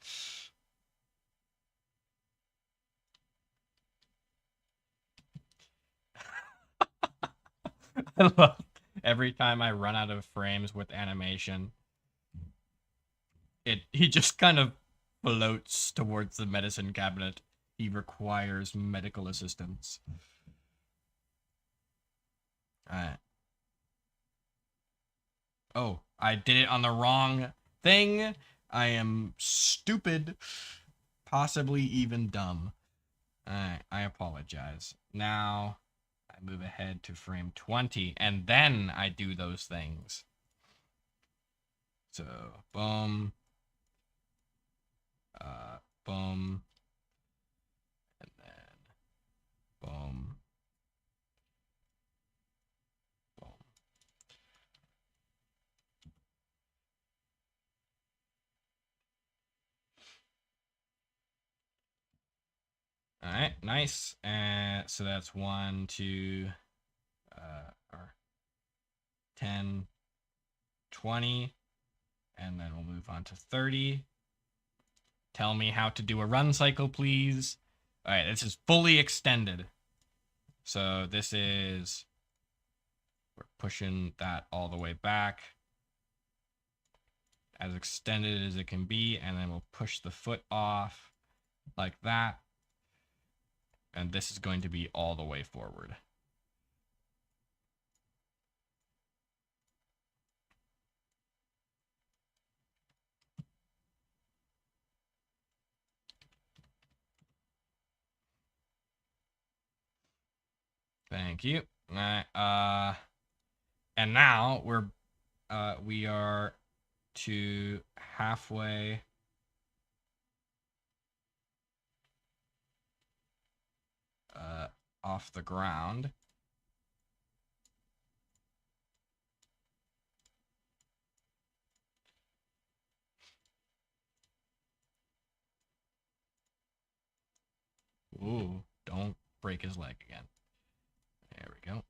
[SPEAKER 1] I love every time I run out of frames with animation, he just kind of floats towards the medicine cabinet. He requires medical assistance. Alright. Oh, I did it on the wrong thing. I am stupid. Possibly even dumb. Alright, I apologize. Now, I move ahead to frame 20, and then I do those things. So, boom. Boom. And then Boom. Boom. All right, nice. And so that's 1, 2, or 10, 20, and then we'll move on to 30. Tell me how to do a run cycle, please. All right, this is fully extended. So this is, we're pushing that all the way back as extended as it can be, and then we'll push the foot off like that. And this is going to be all the way forward. Thank you. All right, and now we are to halfway off the ground. Ooh, don't break his leg again. There we go.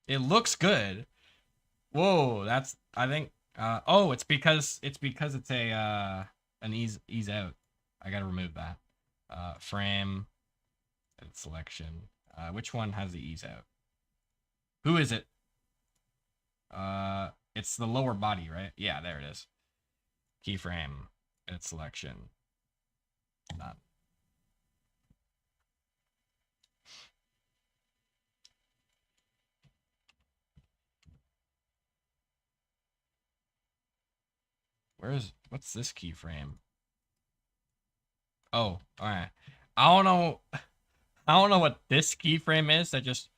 [SPEAKER 1] It looks good. Whoa, that's, I think, oh, it's because it's a an ease out. I gotta remove that. Frame, edit selection. Which one has the ease out? Who is it? It's the lower body, right? Yeah, there it is. Keyframe, edit selection. Done. What's this keyframe? Oh, all right. I don't know. I don't know what this keyframe is that just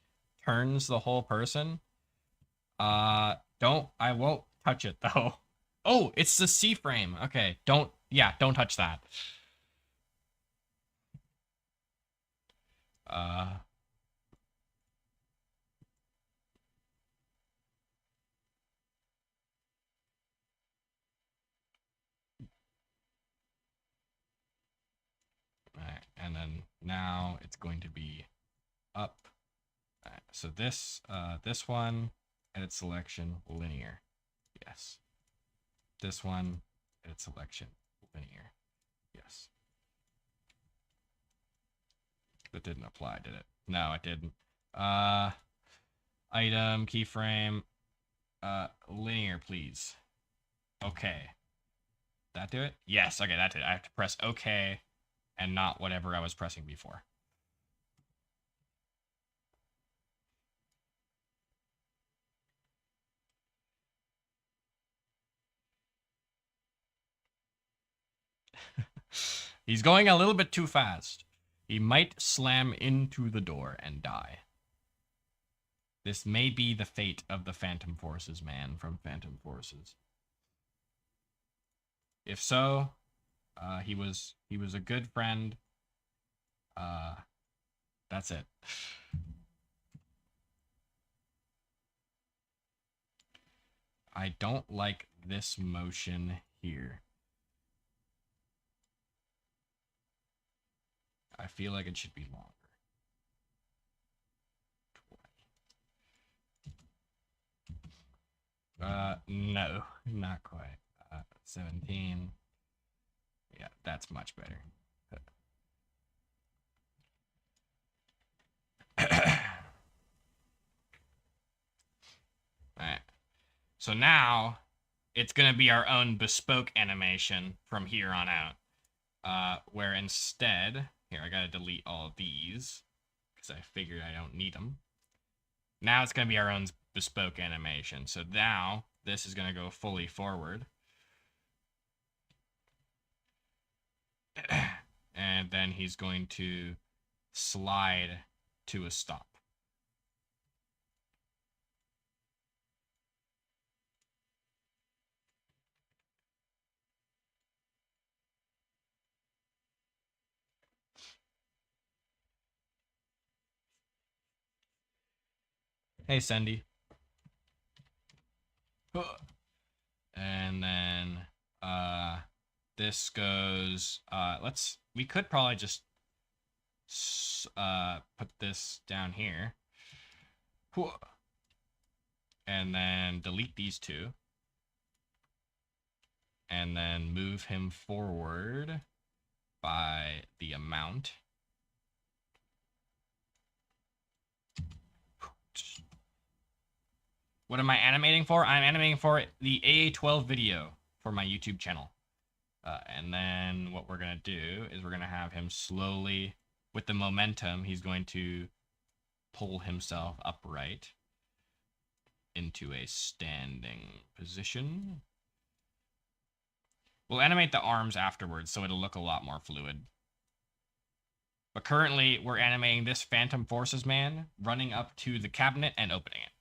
[SPEAKER 1] turns the whole person. I won't touch it though. Oh, it's the C frame. Okay, don't touch that. Uh, right, and then now it's going to be up. Right, so this one, edit selection, linear. Yes. This one, edit selection, linear. Yes. That didn't apply, did it? No, it didn't. Item, keyframe, linear, please. Okay. That do it? Yes, okay, that did it. I have to press okay and not whatever I was pressing before. He's going a little bit too fast. He might slam into the door and die. This may be the fate of the Phantom Forces man from Phantom Forces. If so, he was a good friend. That's it. I don't like this motion here. I feel like it should be longer. 20. No, not quite. 17. Yeah, that's much better. Alright. So now it's going to be our own bespoke animation from here on out. Where instead, here, I got to delete all of these because I figured I don't need them. Now it's going to be our own bespoke animation. So now this is going to go fully forward. And then he's going to slide to a stop. Hey, Cindy. And then this goes we could probably just put this down here. And then delete these two. And then move him forward by the amount. What am I animating for? I'm animating for the AA12 video for my YouTube channel. And then what we're going to do is we're going to have him slowly, with the momentum, he's going to pull himself upright into a standing position. We'll animate the arms afterwards, so it'll look a lot more fluid. But currently, we're animating this Phantom Forces man running up to the cabinet and opening it.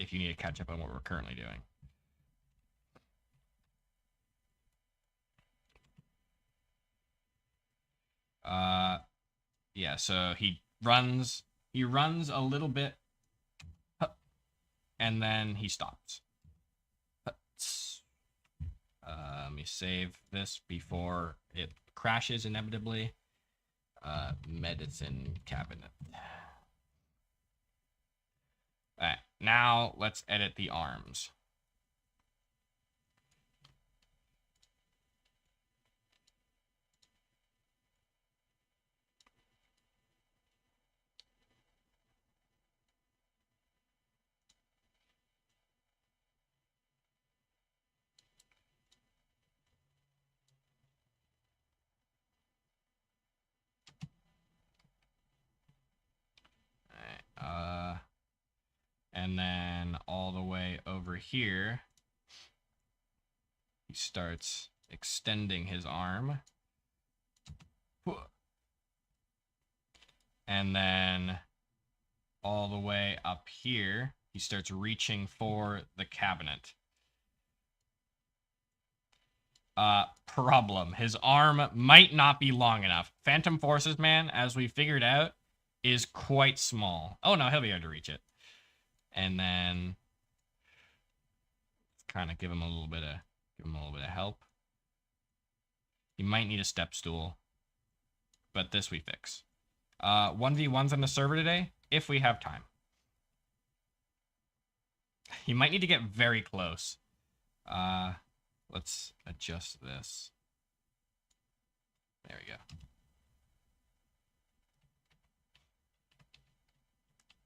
[SPEAKER 1] If you need to catch up on what we're currently doing. Yeah, so he runs a little bit, and then he stops. Let me save this before it crashes inevitably. Medicine cabinet. Alright, now let's edit the arms. And then all the way over here, he starts extending his arm. And then all the way up here, he starts reaching for the cabinet. Problem. His arm might not be long enough. Phantom Forces man, as we figured out, is quite small. Oh no, he'll be able to reach it. And then kind of give him a little bit of help. He might need a step stool, but this we fix. 1v1s on the server today, if we have time. He might need to get very close. Let's adjust this. There we go.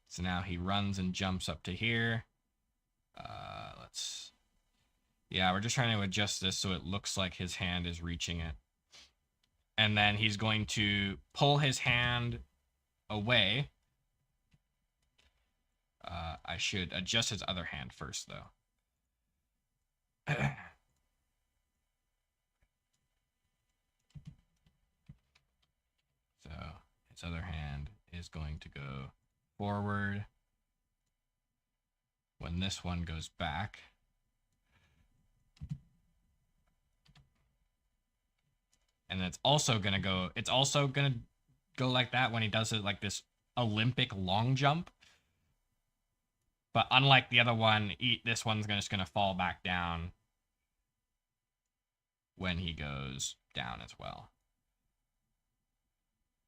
[SPEAKER 1] So now he runs and jumps up to here. Yeah, we're just trying to adjust this so it looks like his hand is reaching it. And then he's going to pull his hand away. I should adjust his other hand first, though. So his other hand is going to go forward when this one goes back. And it's also gonna go like that when he does it, like this Olympic long jump. But unlike the other one, this one's just gonna fall back down when he goes down as well.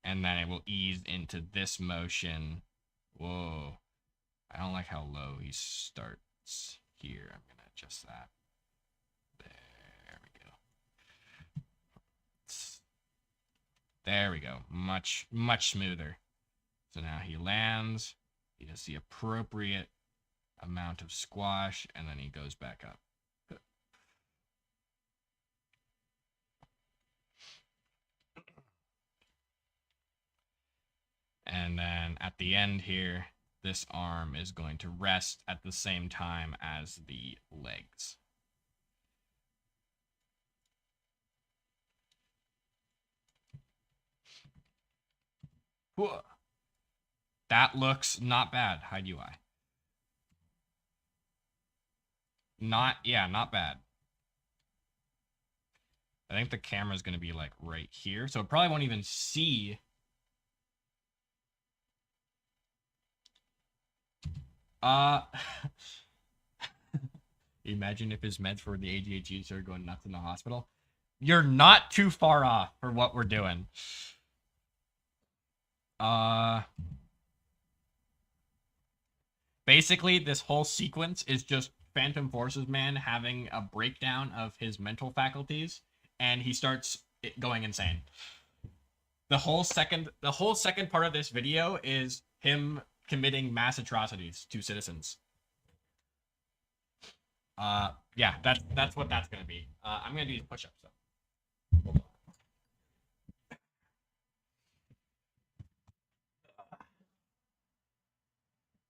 [SPEAKER 1] And then it will ease into this motion. Whoa. I don't like how low he starts here. I'm gonna adjust that. There we go. There we go. Much, much smoother. So now he lands. He does the appropriate amount of squash, and then he goes back up. And then at the end here, this arm is going to rest at the same time as the legs. That looks not bad. Hide UI. Not bad. I think the camera's going to be like right here, so it probably won't even see. Uh, imagine if his meds for the ADHD started going nuts in the hospital. You're not too far off for what we're doing. Uh, Basically, this whole sequence is just Phantom Forces Man having a breakdown of his mental faculties, and he starts going insane. The whole second part of this video is him committing mass atrocities to citizens. Yeah, that's what that's gonna be. I'm gonna do these push-ups though.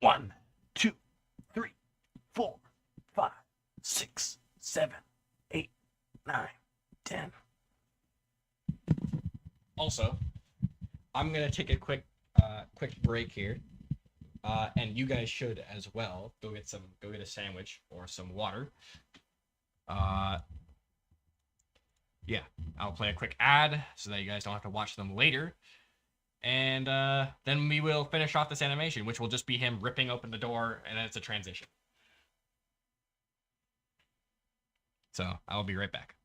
[SPEAKER 1] One, two, three, 4, 5, 6, 7, 8, 9, 10. Also, I'm gonna take a quick break here, and you guys should as well. Go get a sandwich or some water. Uh, yeah, I'll play a quick ad so that you guys don't have to watch them later. And then we will finish off this animation, which will just be him ripping open the door, and then it's a transition. So I'll be right back.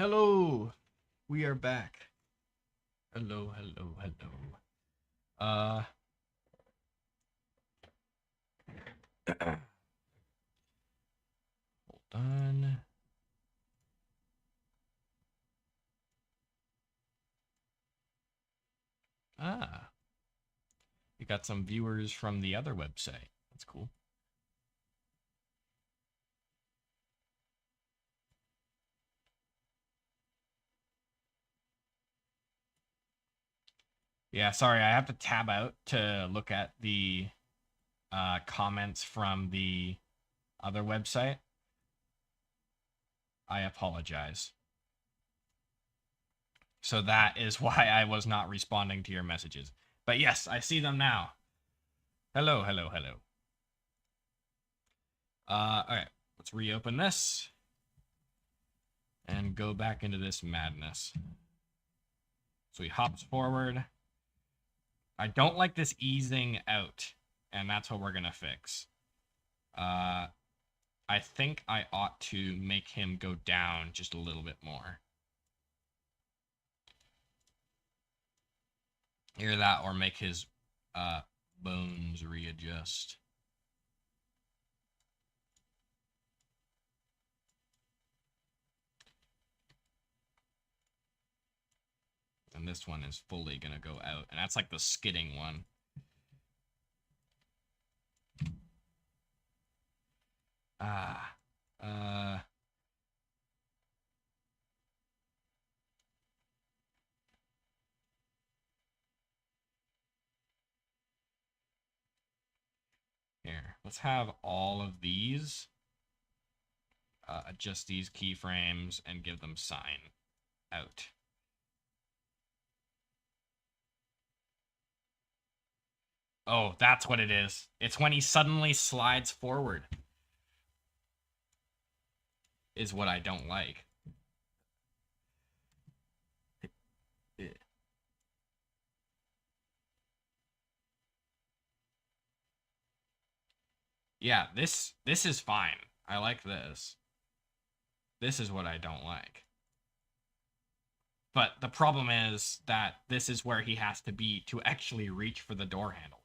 [SPEAKER 1] Hello, we are back. Hello, hello, hello. Uh, hold on. got some viewers from the other website. That's cool. Yeah, sorry, I have to tab out to look at the comments from the other website. I apologize. So that is why I was not responding to your messages. But yes, I see them now. Hello, hello, hello. Okay, let's reopen this and go back into this madness. So he hops forward. I don't like this easing out, and that's what we're gonna fix. I think I ought to make him go down just a little bit more. Either that or make his bones readjust. And this one is fully gonna go out, and that's like the skidding one. Here, let's have all of these, adjust these keyframes and give them sign out. Oh, that's what it is. It's when he suddenly slides forward. Is what I don't like. Yeah, this is fine. I like this. This is what I don't like. But the problem is that this is where he has to be to actually reach for the door handle.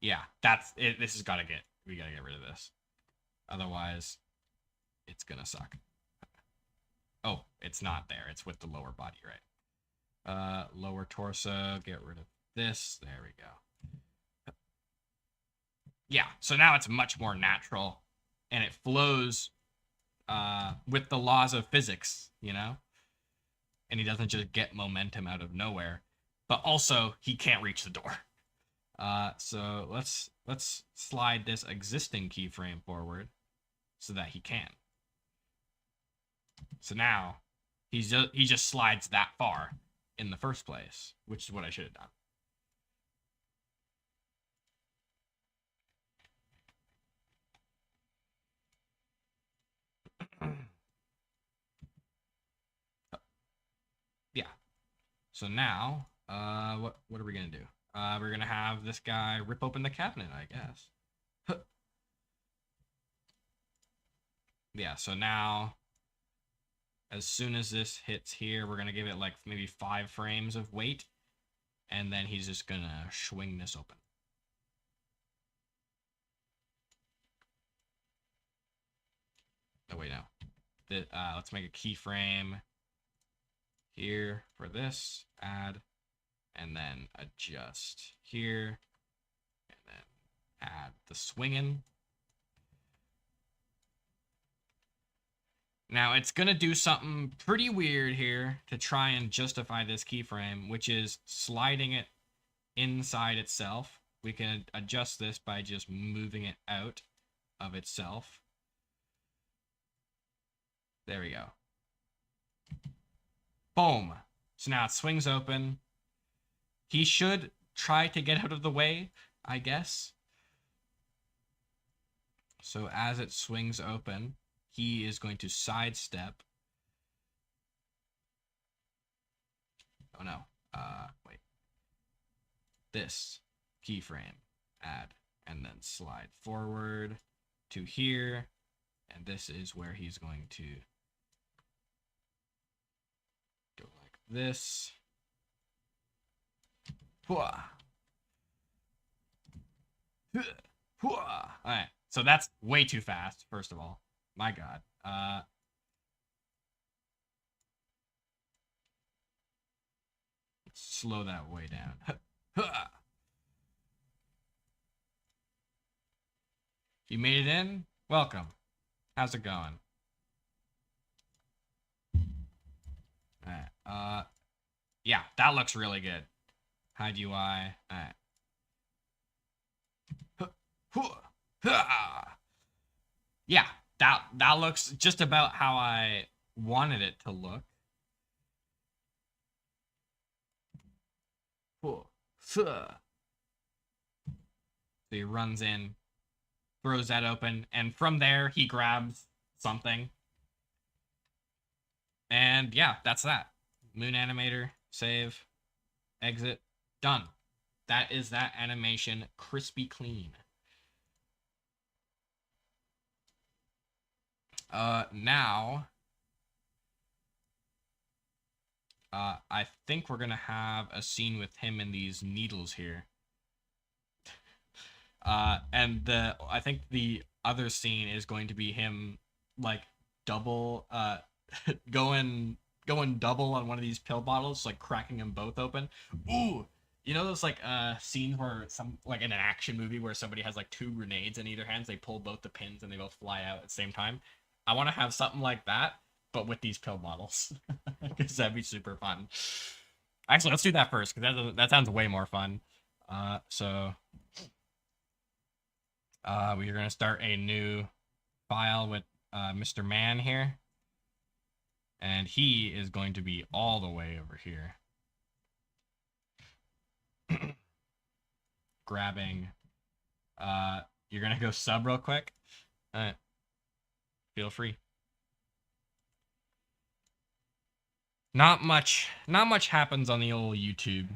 [SPEAKER 1] Yeah, that's it. This has got to get, we got to get rid of this. Otherwise, it's going to suck. Oh, it's not there. It's with the lower body, right? Lower torso, get rid of this. There we go. Yeah, so now it's much more natural, and it flows with the laws of physics, you know? And he doesn't just get momentum out of nowhere, but also he can't reach the door. So let's slide this existing keyframe forward so that he can. So now he just slides that far in the first place, which is what I should have done. Yeah. So now, what are we gonna do? We're gonna have this guy rip open the cabinet, I guess. Yeah. So now, as soon as this hits here, we're gonna give it like maybe 5 frames of weight, and then he's just gonna swing this open. Oh wait, no. Let's make a keyframe here for this, add, and then adjust here, and then add the swinging. Now it's gonna do something pretty weird here to try and justify this keyframe, which is sliding it inside itself. We can adjust this by just moving it out of itself. There we go. Boom. So now it swings open. He should try to get out of the way, I guess. So as it swings open, he is going to sidestep. Oh no. Wait. This keyframe, add, and then slide forward to here. And this is where he's going to go like this. All right, so that's way too fast, first of all. My God. Slow that way down. You made it in? Welcome. How's it going? Alright, yeah, that looks really good. Hide UI. Alright. Yeah, that looks just about how I wanted it to look. So he runs in, throws that open, and from there he grabs something. And yeah, that's that. Moon animator, save, exit, done. That is that animation crispy clean. Now, I think we're gonna have a scene with him and these needles here. And I think the other scene is going to be him like double, going double on one of these pill bottles, like cracking them both open. Ooh, you know those like scenes where some like in an action movie where somebody has like two grenades in either hands, they pull both the pins and they both fly out at the same time. I want to have something like that, but with these pill bottles, because that'd be super fun. Actually, let's do that first because that sounds way more fun. So we're gonna start a new file with Mr. Man here, and he is going to be all the way over here. Grabbing. You're gonna go sub real quick. Feel free. Not much happens on the old YouTube,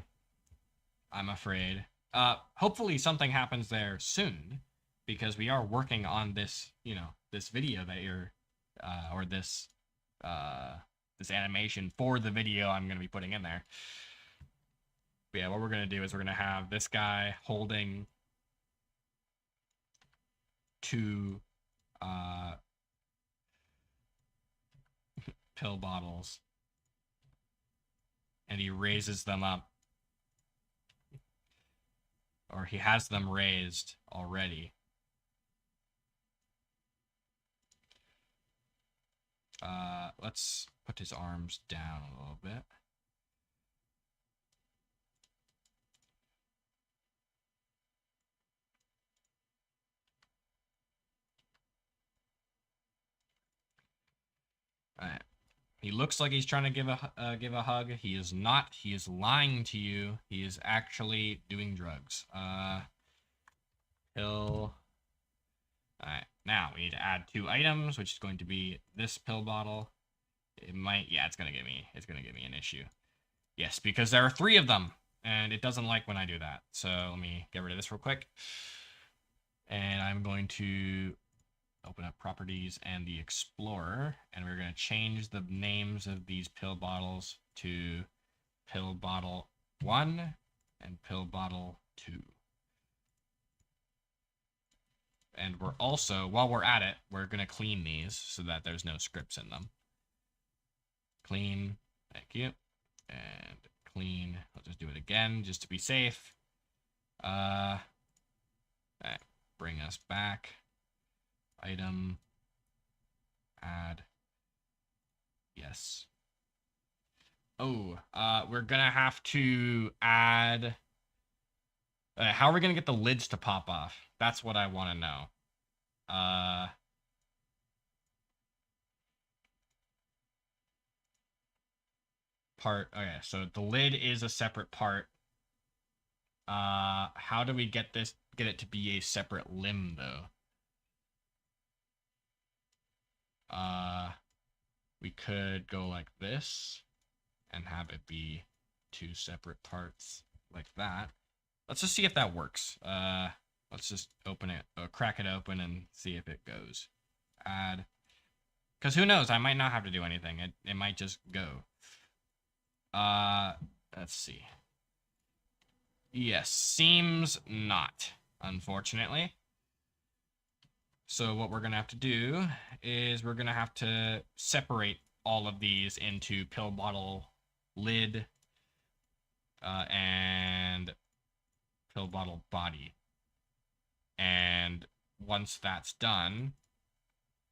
[SPEAKER 1] I'm afraid. Hopefully something happens there soon, because we are working on this, this video that you're, or this animation for the video I'm gonna be putting in there. But yeah, what we're gonna do is we're gonna have this guy holding two pill bottles, and he raises them up, or he has them raised already. Let's put his arms down a little bit. All right. He looks like he's trying to give a hug. He is not. He is lying to you. He is actually doing drugs. Pill. All right. Now we need to add 2 items, which is going to be this pill bottle. It might. Yeah, it's gonna give me an issue. Yes, because there are 3 of them, and it doesn't like when I do that. So let me get rid of this real quick. And I'm going to open up properties and the Explorer, and we're going to change the names of these pill bottles to pill bottle 1 and pill bottle 2. And we're also, while we're at it, we're going to clean these so that there's no scripts in them. Clean, thank you. And clean, I'll just do it again just to be safe. All right, bring us back. Item, add, yes. Oh, we're gonna have to add, how are we gonna get the lids to pop off? That's what I want to know. Okay, so the lid is a separate part. How do we get it to be a separate limb though? We could go like this and have it be 2 separate parts like that. Let's just see if that works. Let's just open it, crack it open and see if it goes. Add. Because who knows, I might not have to do anything. It might just go. Let's see. Yes, seems not, unfortunately. So what we're going to have to do is we're going to have to separate all of these into pill bottle lid and pill bottle body. And once that's done,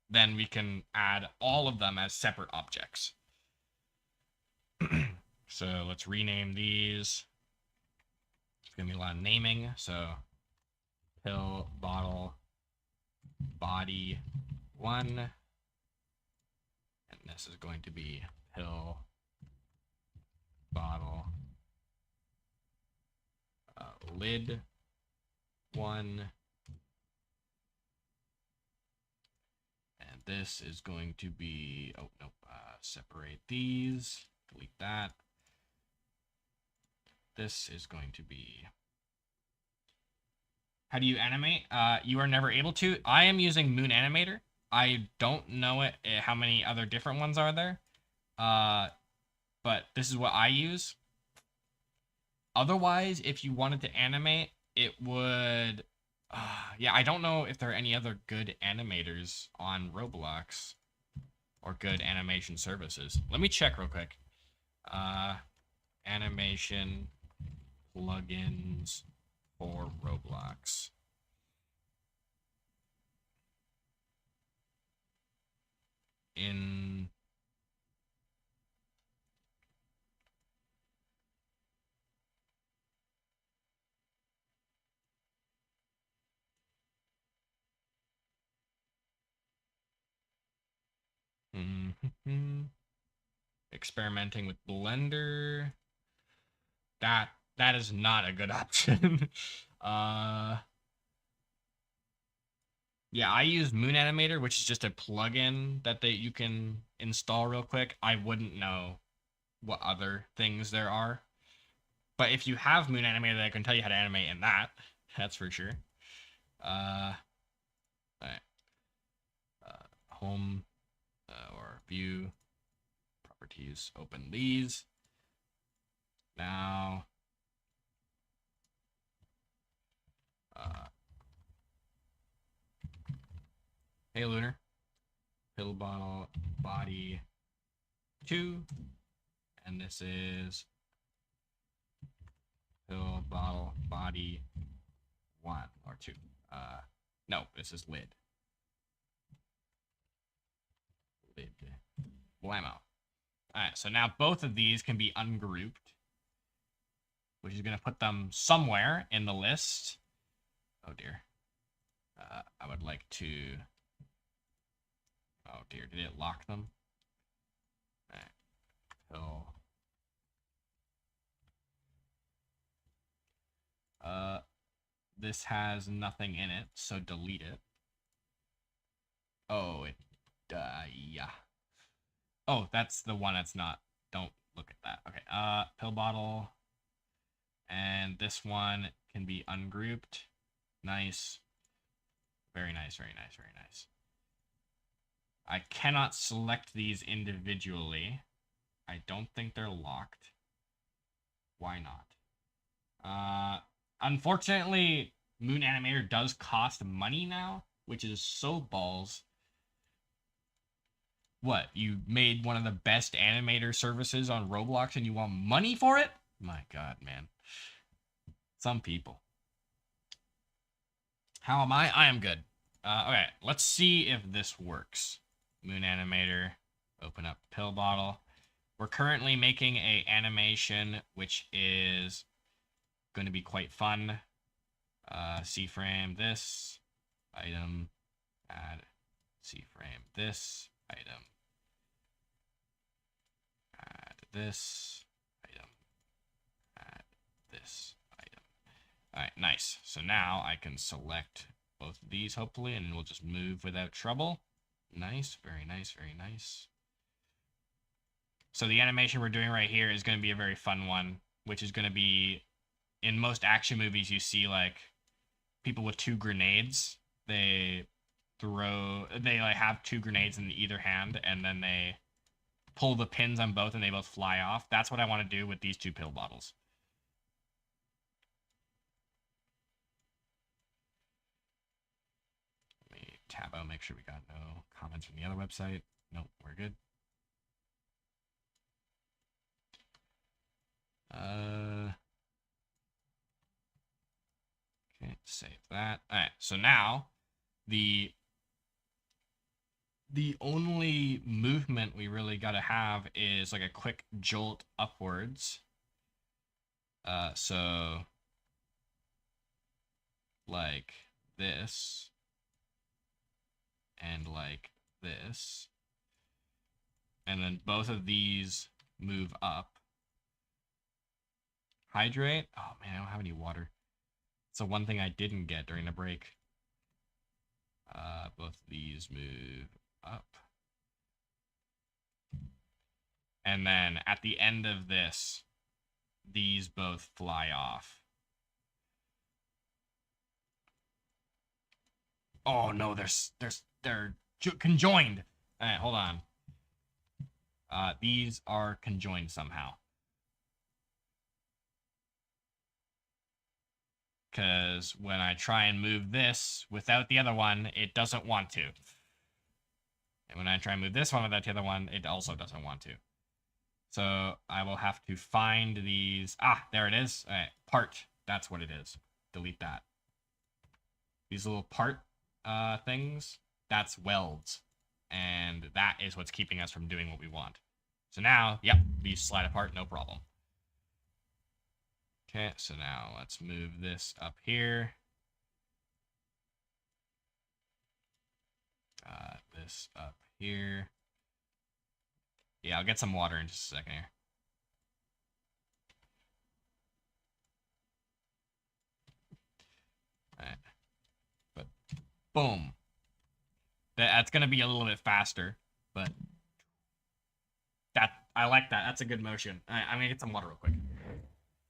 [SPEAKER 1] then we can add all of them as separate objects. So let's rename these. It's gonna be a lot of naming. So pill bottle body 1, and this is going to be pill bottle lid 1, and this is going to be, oh nope, separate these, delete that. This is going to be, how do you animate? You are never able to. I am using Moon Animator. I don't know how many other different ones are there, but this is what I use. Otherwise, if you wanted to animate, it would, yeah, I don't know if there are any other good animators on Roblox or good animation services. Let me check real quick. Animation plugins for Roblox. In experimenting with Blender. That is not a good option. Yeah, I use Moon Animator, which is just a plugin that you can install real quick. I wouldn't know what other things there are. But if you have Moon Animator, I can tell you how to animate in that. That's for sure. All right. Home or view properties. Open these. Now, hey Lunar, pill bottle body 2, and this is pill bottle body 1 or 2. No, this is lid. Lid. Blammo. All right, so now both of these can be ungrouped, which is going to put them somewhere in the list. Oh dear. I would like to. Oh dear, did it lock them? All right. Pill. This has nothing in it, so delete it. Oh, yeah. Oh, that's the one that's not. Don't look at that. Okay, pill bottle. And this one can be ungrouped. Nice. Very nice, very nice, very nice. I cannot select these individually. I don't think they're locked. Why not? Unfortunately, Moon Animator does cost money now, which is so balls. What, you made one of the best animator services on Roblox and you want money for it? My god, man. Some people. How am I? I am good. Okay, let's see if this works. Moon Animator, open up pill bottle. We're currently making a animation which is going to be quite fun. C-frame this item, add C-frame this item, add this item, add this item. All right, nice. So now I can select both of these hopefully, and we'll just move without trouble. Nice, very nice, very nice. So the animation we're doing right here is going to be a very fun one, which is going to be, in most action movies you see like people with 2 grenades. They like have 2 grenades in either hand, and then they pull the pins on both and they both fly off. That's what I want to do with these 2 pill bottles. Let me tab out, make sure we got no comments from the other website. Nope, we're good. Save that. All right, so now the only movement we really got to have is like a quick jolt upwards. So like this and like this, and then both of these move up. Hydrate. Oh man, I don't have any water. It's the one thing I didn't get during the break. Both of these move up. And then at the end of this, these both fly off. Oh no, they're conjoined. All right, hold on. These are conjoined somehow. Because when I try and move this without the other one, it doesn't want to. And when I try and move this one without the other one, it also doesn't want to. So I will have to find these. Ah, there it is. All right, part. That's what it is. Delete that. These little part things, that's welds. And that is what's keeping us from doing what we want. So now, yep, these slide apart, no problem. Okay, so now let's move this up here. This up here. Yeah, I'll get some water in just a second here. All right. But boom. That's going to be a little bit faster, but I like that. That's a good motion. All right, I'm going to get some water real quick.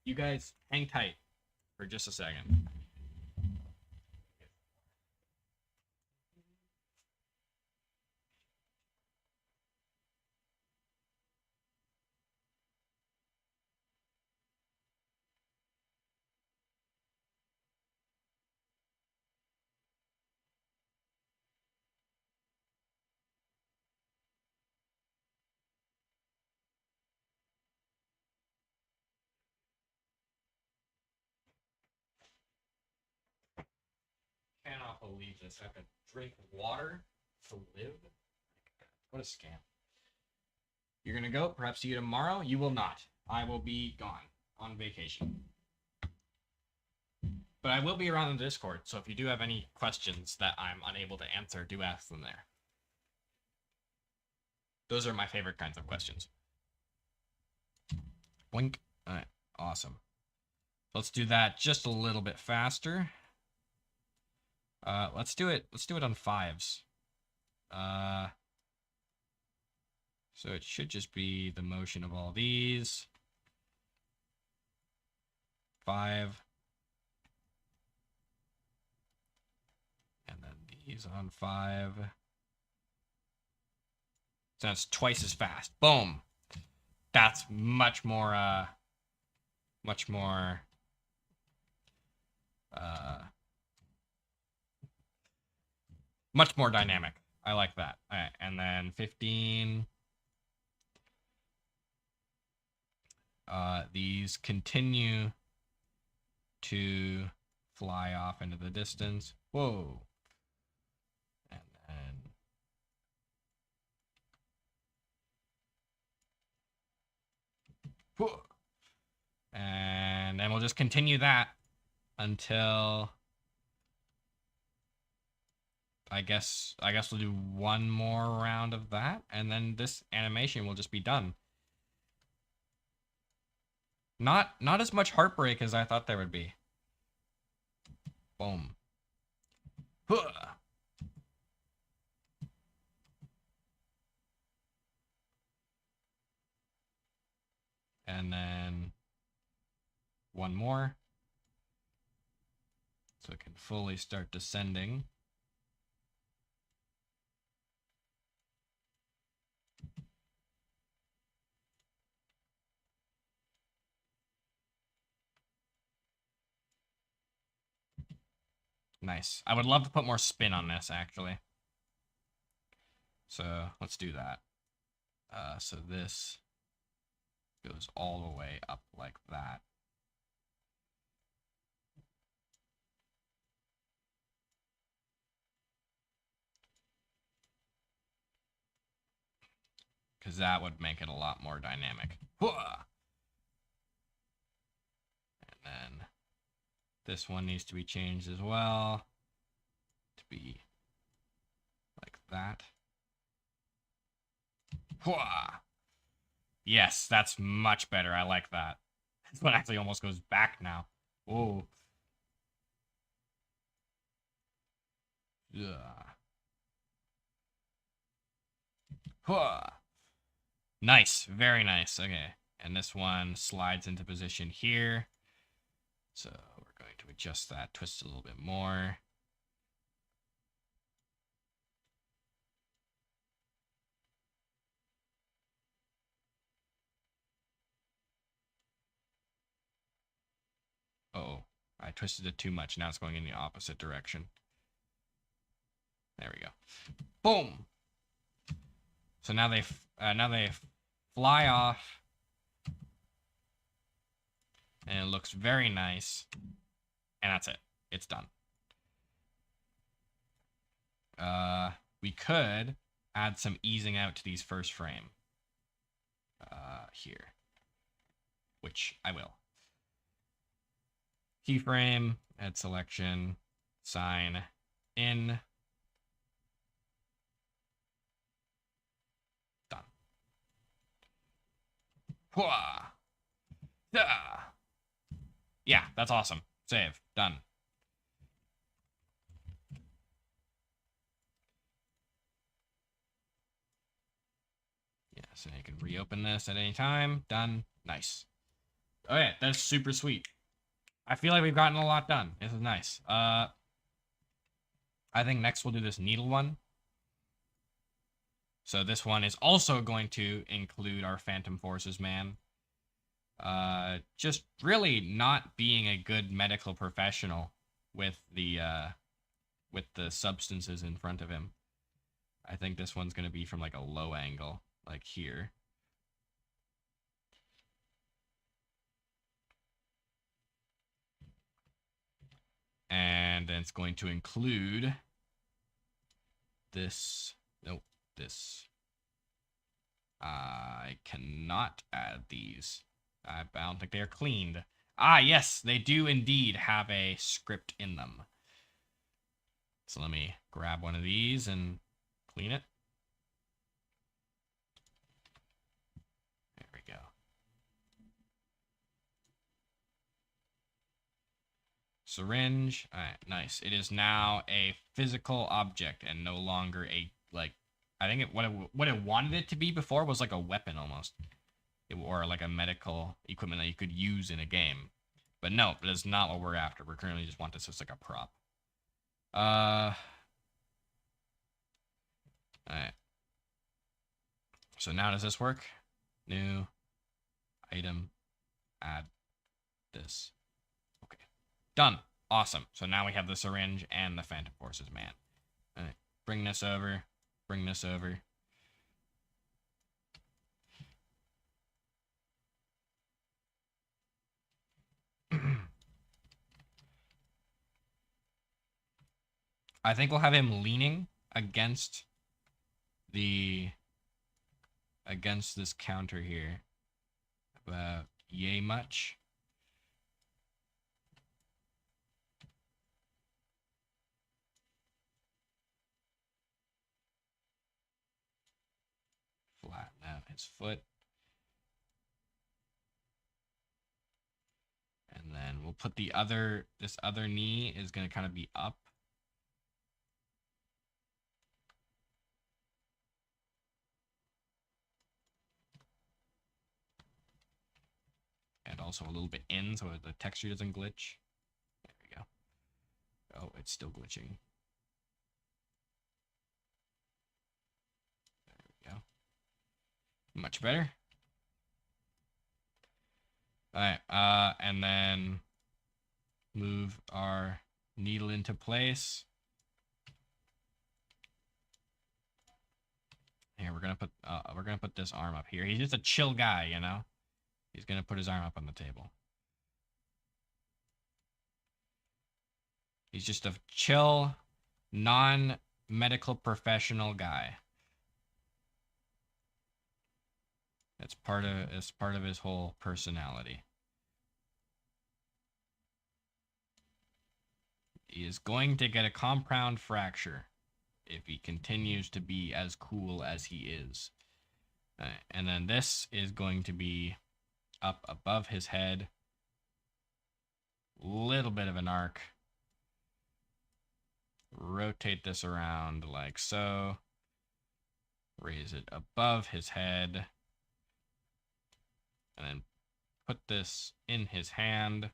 [SPEAKER 1] You guys hang tight for just a second. Cannot believe this. I have to drink water to live. What a scam. You're gonna go. Perhaps see you tomorrow. You will not. I will be gone on vacation. But I will be around in the Discord. So if you do have any questions that I'm unable to answer, do ask them there. Those are my favorite kinds of questions. Blink. All right. Awesome. Let's do that just a little bit faster. Let's do it on fives. So it should just be the motion of all these. 5. And then these on 5. So that's twice as fast. Boom. That's much more dynamic. I like that. All right, and then 15. These continue to fly off into the distance. Whoa. And then and then we'll just continue that until I guess we'll do one more round of that, and then this animation will just be done. Not as much heartbreak as I thought there would be. Boom. And then one more. So it can fully start descending. Nice. I would love to put more spin on this, actually. So let's do that. So this goes all the way up like that. because that would make it a lot more dynamic. And then this one needs to be changed as well to be like that. Yes, that's much better. I like that. This one actually almost goes back now. Whoa. Nice, very nice. Okay, and this one slides into position here. So we're going to adjust that, twist it a little bit more. Uh-oh, I twisted it too much. Now it's going in the opposite direction. There we go. Boom. So now they fly off, and it looks very nice. And that's it. It's done. We could add some easing out to these first frame. Here, which I will. Keyframe, add selection, sign in. Done. Yeah, that's awesome. Save. Done. Yeah, so you can reopen this at any time. Done. Nice. Oh yeah, that's super sweet. I feel like we've gotten a lot done. This is nice. I think next we'll do this needle one. So this one is also going to include our Phantom Forces man. Just really not being a good medical professional with the substances in front of him. I think this one's going to be from like a low angle, like here. And then it's going to include this. Nope, this. I cannot add these. I don't think they are cleaned. Ah, yes, they do indeed have a script in them. So let me grab one of these and clean it. There we go. Syringe. All right, nice. It is now a physical object and no longer a, like, I think what it wanted it to be before was like a weapon almost. Or like a medical equipment that you could use in a game. But no, that is not what we're after. We currently just want this as like a prop. Alright. So now does this work? New item, add this. Okay, done. Awesome. So now we have the syringe and the Phantom Forces man. All right, bring this over. Bring this over. I think we'll have him leaning against this counter here. About yay much. Flatten out his foot. And then we'll put this other knee is going to kind of be up. And also a little bit in so the texture doesn't glitch. There we go. Oh, it's still glitching. There we go. Much better. All right, and then move our needle into place. Here, we're gonna put this arm up here. He's just a chill guy, you know. He's gonna put his arm up on the table. He's just a chill, non-medical professional guy. It's part of his whole personality. He is going to get a compound fracture if he continues to be as cool as he is. And then this is going to be up above his head. Little bit of an arc. Rotate this around like so. Raise it above his head. And then put this in his hand.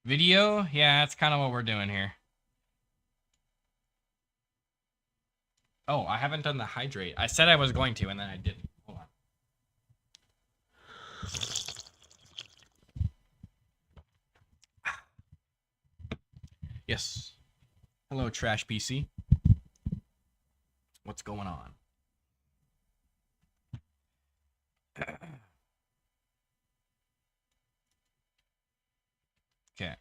[SPEAKER 1] Video? Yeah, that's kind of what we're doing here. Oh, I haven't done the hydrate. I said I was going to, and then I didn't. Hold on. Yes. Hello, Trash PC. What's going on? Okay.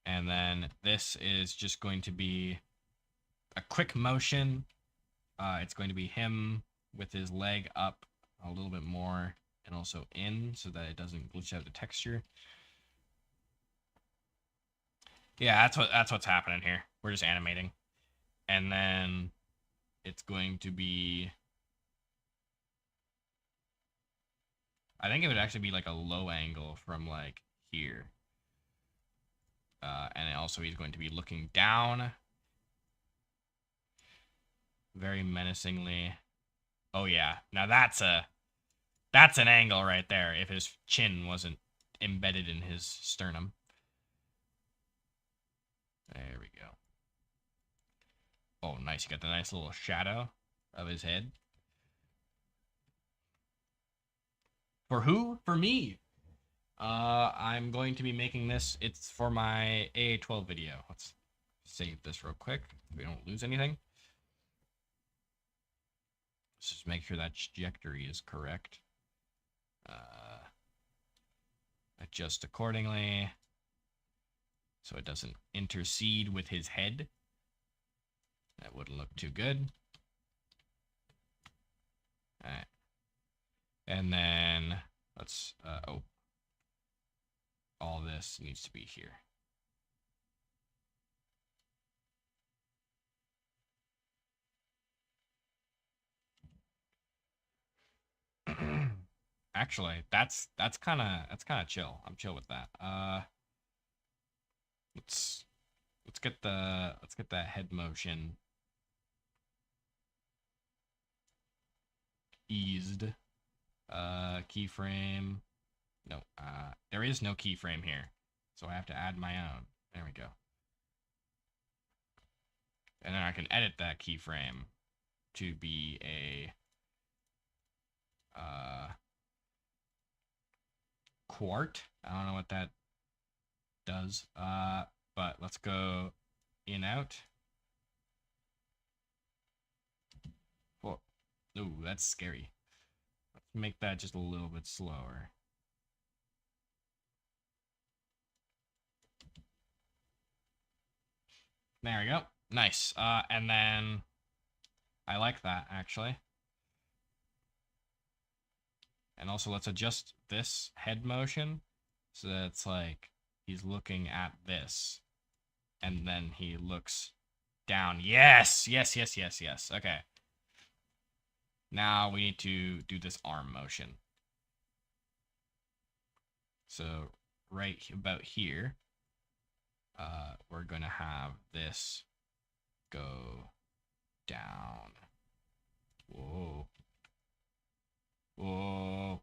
[SPEAKER 1] And then this is just going to be a quick motion. It's going to be him with his leg up a little bit more and also in so that it doesn't glitch out the texture. Yeah, that's what's happening here. We're just animating. And then it's going to be, I think it would actually be like a low angle from like here. And also he's going to be looking down very menacingly. Oh yeah, now that's an angle right there if his chin wasn't embedded in his sternum. There we go. Oh, nice. You got the nice little shadow of his head. For who? For me. I'm going to be making this. It's for my AA12 video. Let's save this real quick so we don't lose anything. Let's just make sure that trajectory is correct. Adjust accordingly so it doesn't intercede with his head. That wouldn't look too good. All right. And then let's, all this needs to be here. Actually, that's kind of chill. I'm chill with that. Let's get that head motion eased. Keyframe. No, there is no keyframe here, so I have to add my own. There we go. And then I can edit that keyframe to be a quart. I don't know what that does. But let's go in out. Well, ooh, that's scary. Let's make that just a little bit slower. There we go. Nice. And then I like that actually. And also let's adjust this head motion so that it's like he's looking at this and then he looks down. Yes, yes, yes, yes, yes. Okay. Now we need to do this arm motion. So right about here, we're going to have this go down. Whoa. Whoa.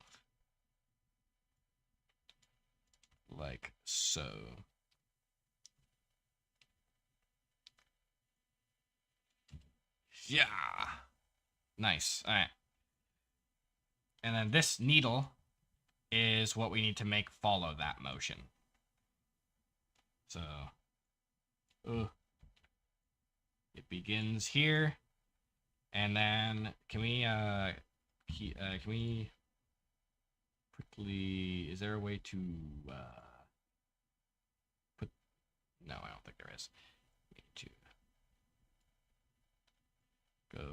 [SPEAKER 1] Like so. Yeah. Nice. All right. And then this needle is what we need to make follow that motion. So, it begins here And then can we quickly, is there a way to put, no, I don't think there is. We need to go,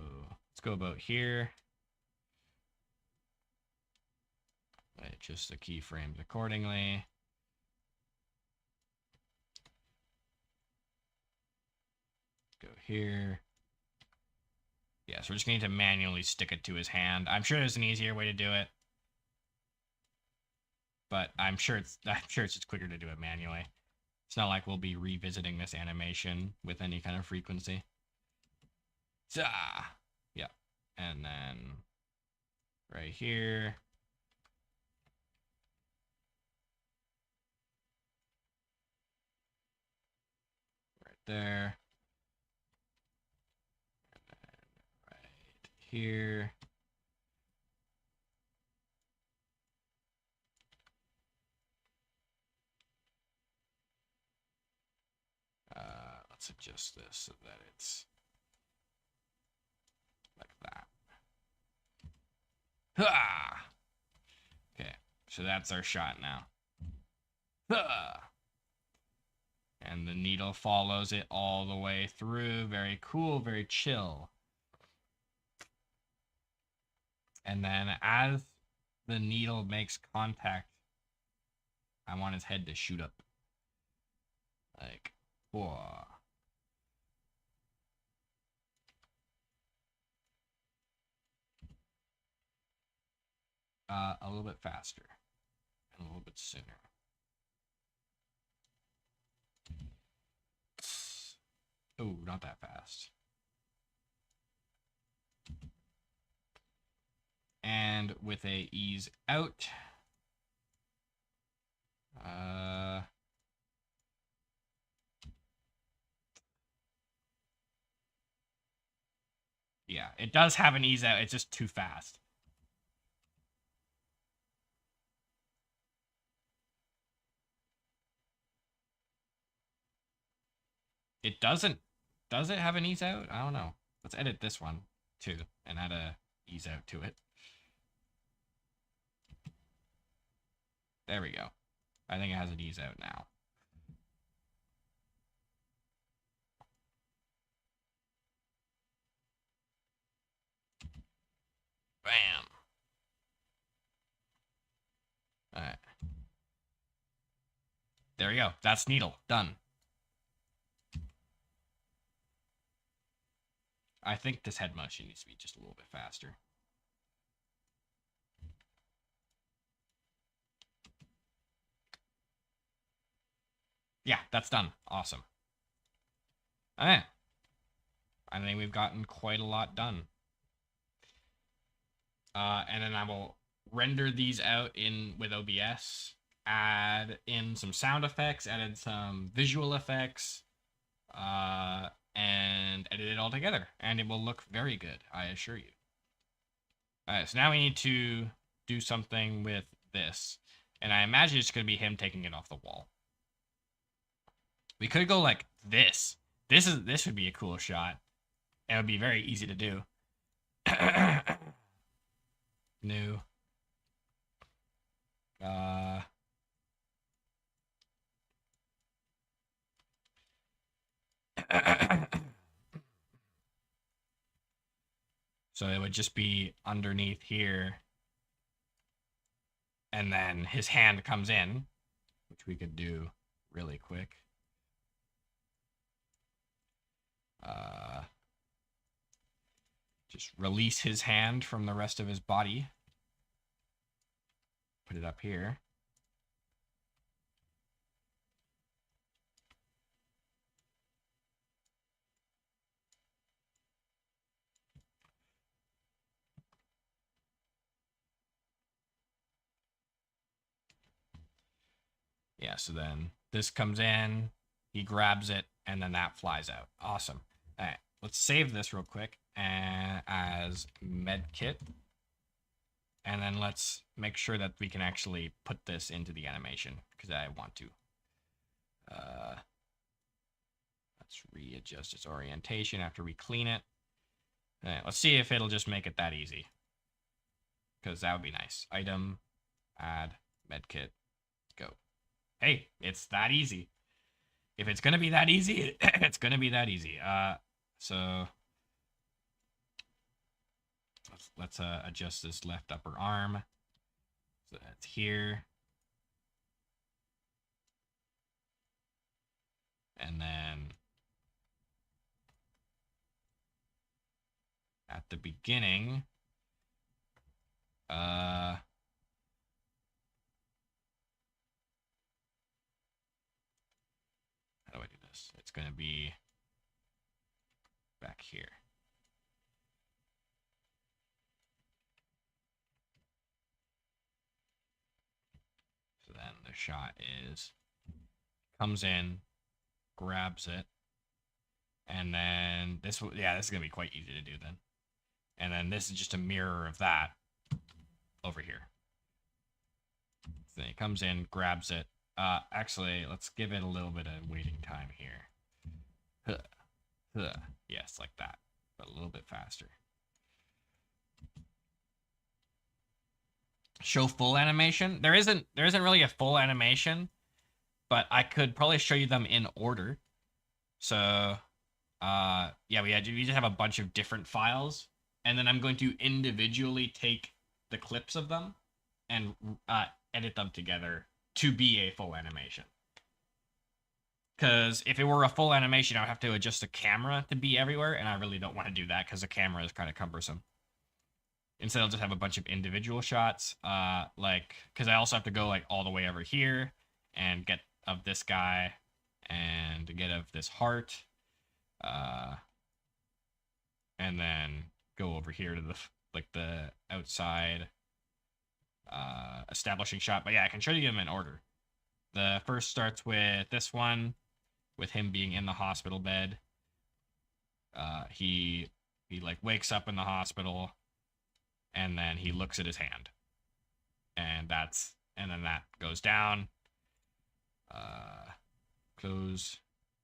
[SPEAKER 1] let's go about here. Just the keyframes accordingly. Go here. Yeah, so we're just going to need to manually stick it to his hand. I'm sure there's an easier way to do it, but I'm sure it's just quicker to do it manually. It's not like we'll be revisiting this animation with any kind of frequency. Yeah, and then right here. Right there. And then right here. Let's adjust this so that it's like that. Ha! Okay, so that's our shot now. Ha! And the needle follows it all the way through. Very cool, very chill. And then as the needle makes contact, I want his head to shoot up. Like, whoa. A little bit faster and a little bit sooner. Oh, not that fast. And with a ease out. Yeah, it does have an ease out. It's just too fast. It doesn't. Does it have an ease out? I don't know. Let's edit this one too and add a ease out to it. There we go. I think it has an ease out now. Bam. All right. There we go. That's needle. Done. I think this head motion needs to be just a little bit faster. Yeah, that's done. Awesome. All right. I think we've gotten quite a lot done. And then I will render these out in with OBS, add in some sound effects, added some visual effects, and edit it all together. And it will look very good, I assure you. All right, so now we need to do something with this. And I imagine it's going to be him taking it off the wall. We could go like this. This would be a cool shot. And it would be very easy to do. New. So it would just be underneath here. And then his hand comes in, which we could do really quick. Just release his hand from the rest of his body. Put it up here. Yeah, so then this comes in, he grabs it, and then that flies out. Awesome. All right, let's save this real quick as medkit. And then let's make sure that we can actually put this into the animation because I want to. Let's readjust its orientation after we clean it. Alright, let's see if it'll just make it that easy. Because that would be nice. Item, add, medkit, go. Hey, it's that easy. If it's gonna be that easy, it's gonna be that easy. So let's adjust this left upper arm. So that's here. And then at the beginning, how do I do this? It's going to be back here. So then the shot is, comes in, grabs it, and then this is going to be quite easy to do then. And then this is just a mirror of that over here. So he comes in, grabs it. Actually, let's give it a little bit of waiting time here. Yes, like that, but a little bit faster. Show full animation. There isn't really a full animation, but I could probably show you them in order. So, yeah, we just have a bunch of different files, and then I'm going to individually take the clips of them and edit them together to be a full animation. Because if it were a full animation, I would have to adjust the camera to be everywhere, and I really don't want to do that because the camera is kind of cumbersome. Instead, I'll just have a bunch of individual shots, because I also have to go like all the way over here and get of this guy and get of this heart, and then go over here to the outside establishing shot. But yeah, I can show you them in order. The first starts with this one, with him being in the hospital bed. He like wakes up in the hospital, and then he looks at his hand, and then that goes down. Close,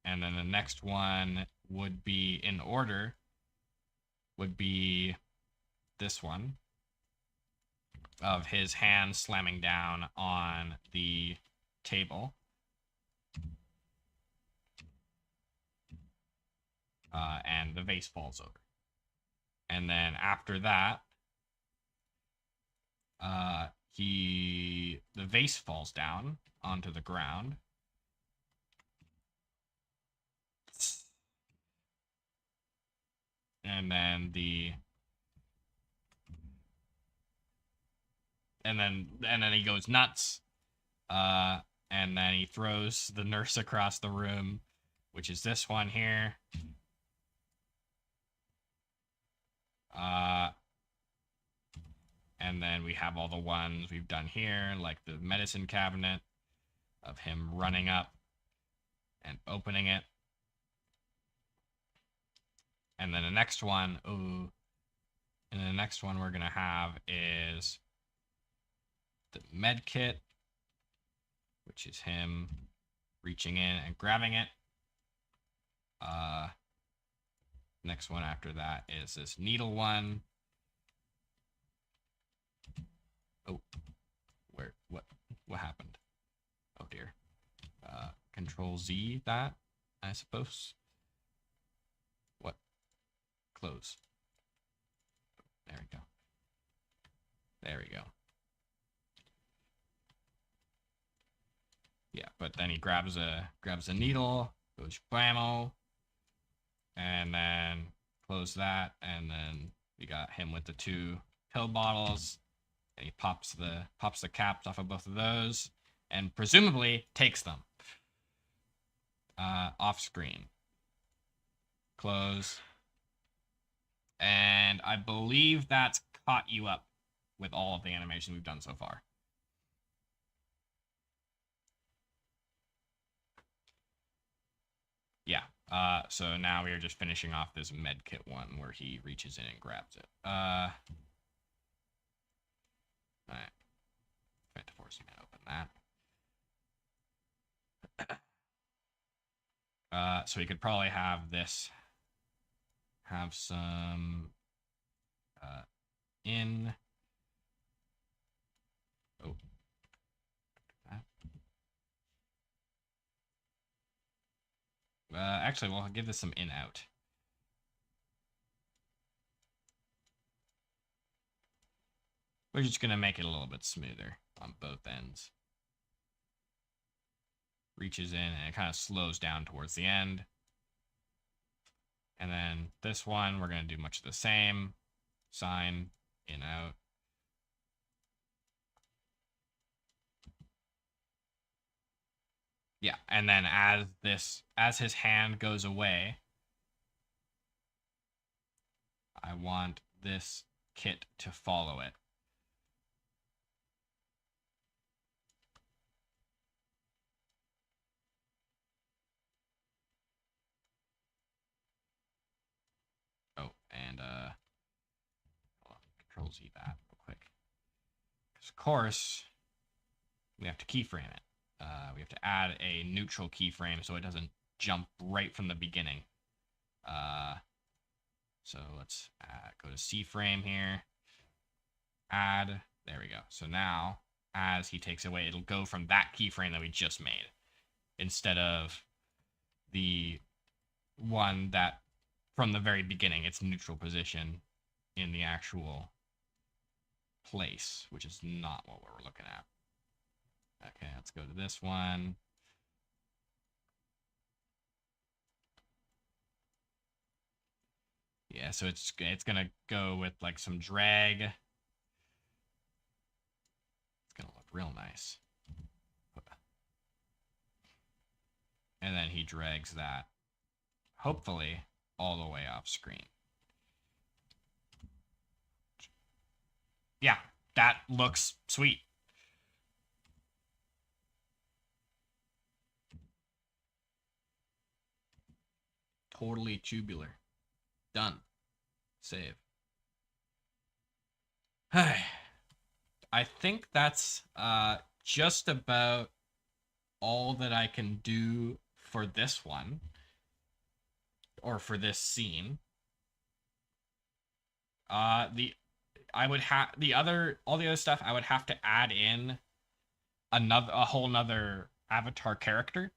[SPEAKER 1] and then the next one would be in order. Would be this one of his hand slamming down on the table. And the vase falls over. And then after that, the vase falls down onto the ground. And then and then he goes nuts. And then he throws the nurse across the room, which is this one here. And then we have all the ones we've done here, like the medicine cabinet of him running up and opening it. And then the next one, and the next one we're gonna have is the med kit, which is him reaching in and grabbing it. Next one after that is this needle one. Oh, what happened? Oh dear. Control Z that, I suppose. What? Close. There we go. There we go. Yeah, but then he grabs a needle, goes blammo, and then close that, and then we got him with the 2 pill bottles, and he pops the caps off of both of those, and presumably takes them off screen. Close, and I believe that's caught you up with all of the animation we've done so far. Yeah. So now we are just finishing off this med kit one where he reaches in and grabs it. All right. Try to force him to open that. So he could probably have this, have some in. Oh. Actually, we'll give this some in out. We're just gonna make it a little bit smoother on both ends. Reaches in and it kind of slows down towards the end. And then this one, we're gonna do much of the same. Sine, in, out. Yeah, and then as his hand goes away, I want this kit to follow it. Oh, and Control Z that real quick. Because of course, we have to keyframe it. We have to add a neutral keyframe so it doesn't jump right from the beginning. So let's go to C frame here. Add. There we go. So now, as he takes away, it'll go from that keyframe that we just made, instead of the one that from the very beginning, it's neutral position in the actual place, which is not what we're looking at. Okay, let's go to this one. Yeah, so it's gonna go with like some drag. It's gonna look real nice. And then he drags that, hopefully, all the way off screen. Yeah, that looks sweet. Totally tubular. Done. Save. I think that's just about all that I can do for this one, or for this scene. All the other stuff I would have to add in a whole nother avatar character,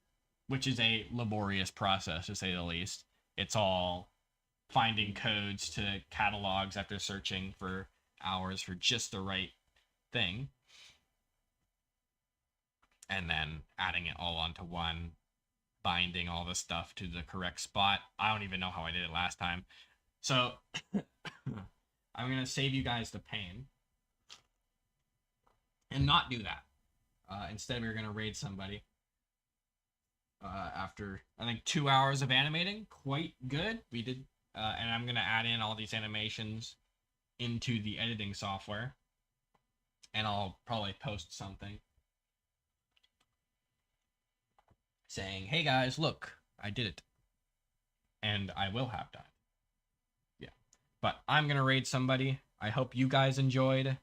[SPEAKER 1] which is a laborious process to say the least. It's all finding codes to catalogs after searching for hours for just the right thing, and then adding it all onto one, binding all the stuff to the correct spot. I don't even know how I did it last time. So I'm going to save you guys the pain and not do that. Instead, we're going to raid somebody. After, I think, 2 hours of animating, quite good. We did, and I'm going to add in all these animations into the editing software. And I'll probably post something saying, hey guys, look, I did it. And I will have done it. Yeah. But I'm going to raid somebody. I hope you guys enjoyed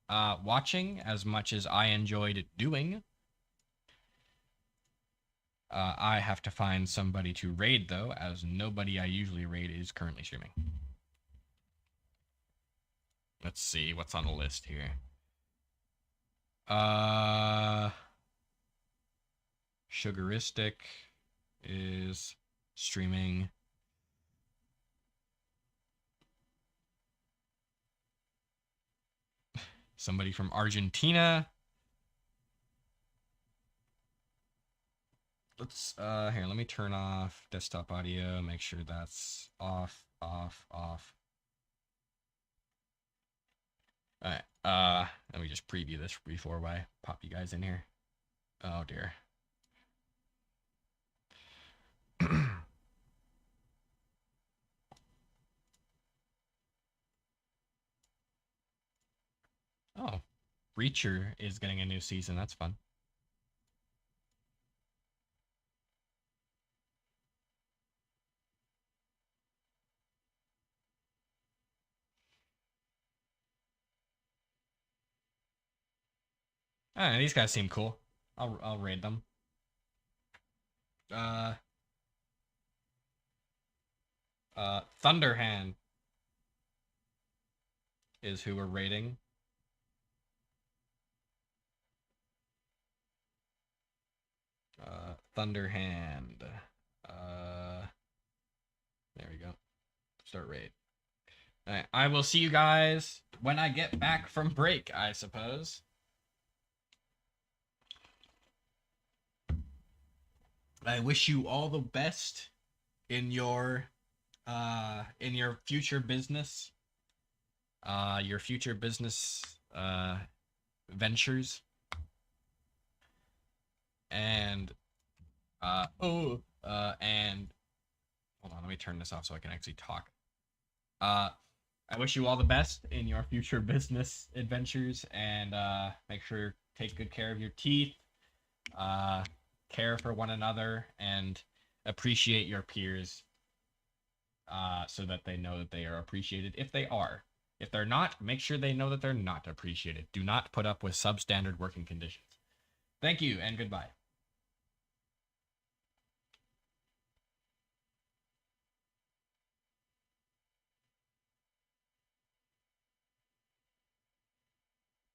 [SPEAKER 1] watching as much as I enjoyed doing. I have to find somebody to raid, though, as nobody I usually raid is currently streaming. Let's see what's on the list here. Sugaristic is streaming. Somebody from Argentina. Let's here, let me turn off desktop audio, make sure that's off. Alright, let me just preview this before I pop you guys in here. Oh dear. Oh, Reacher is getting a new season. That's fun. These guys seem cool. I'll raid them. Thunderhand. is who we're rating. Thunderhand. There we go. Start raid. All right, I will see you guys when I get back from break, I suppose. I wish you all the best in your future business. Your future business ventures. And and hold on, let me turn this off so I can actually talk. I wish you all the best in your future business adventures, and make sure take good care of your teeth, care for one another, and appreciate your peers, so that they know that they are appreciated if they are. If they're not, make sure they know that they're not appreciated. Do not put up with substandard working conditions. Thank you and goodbye.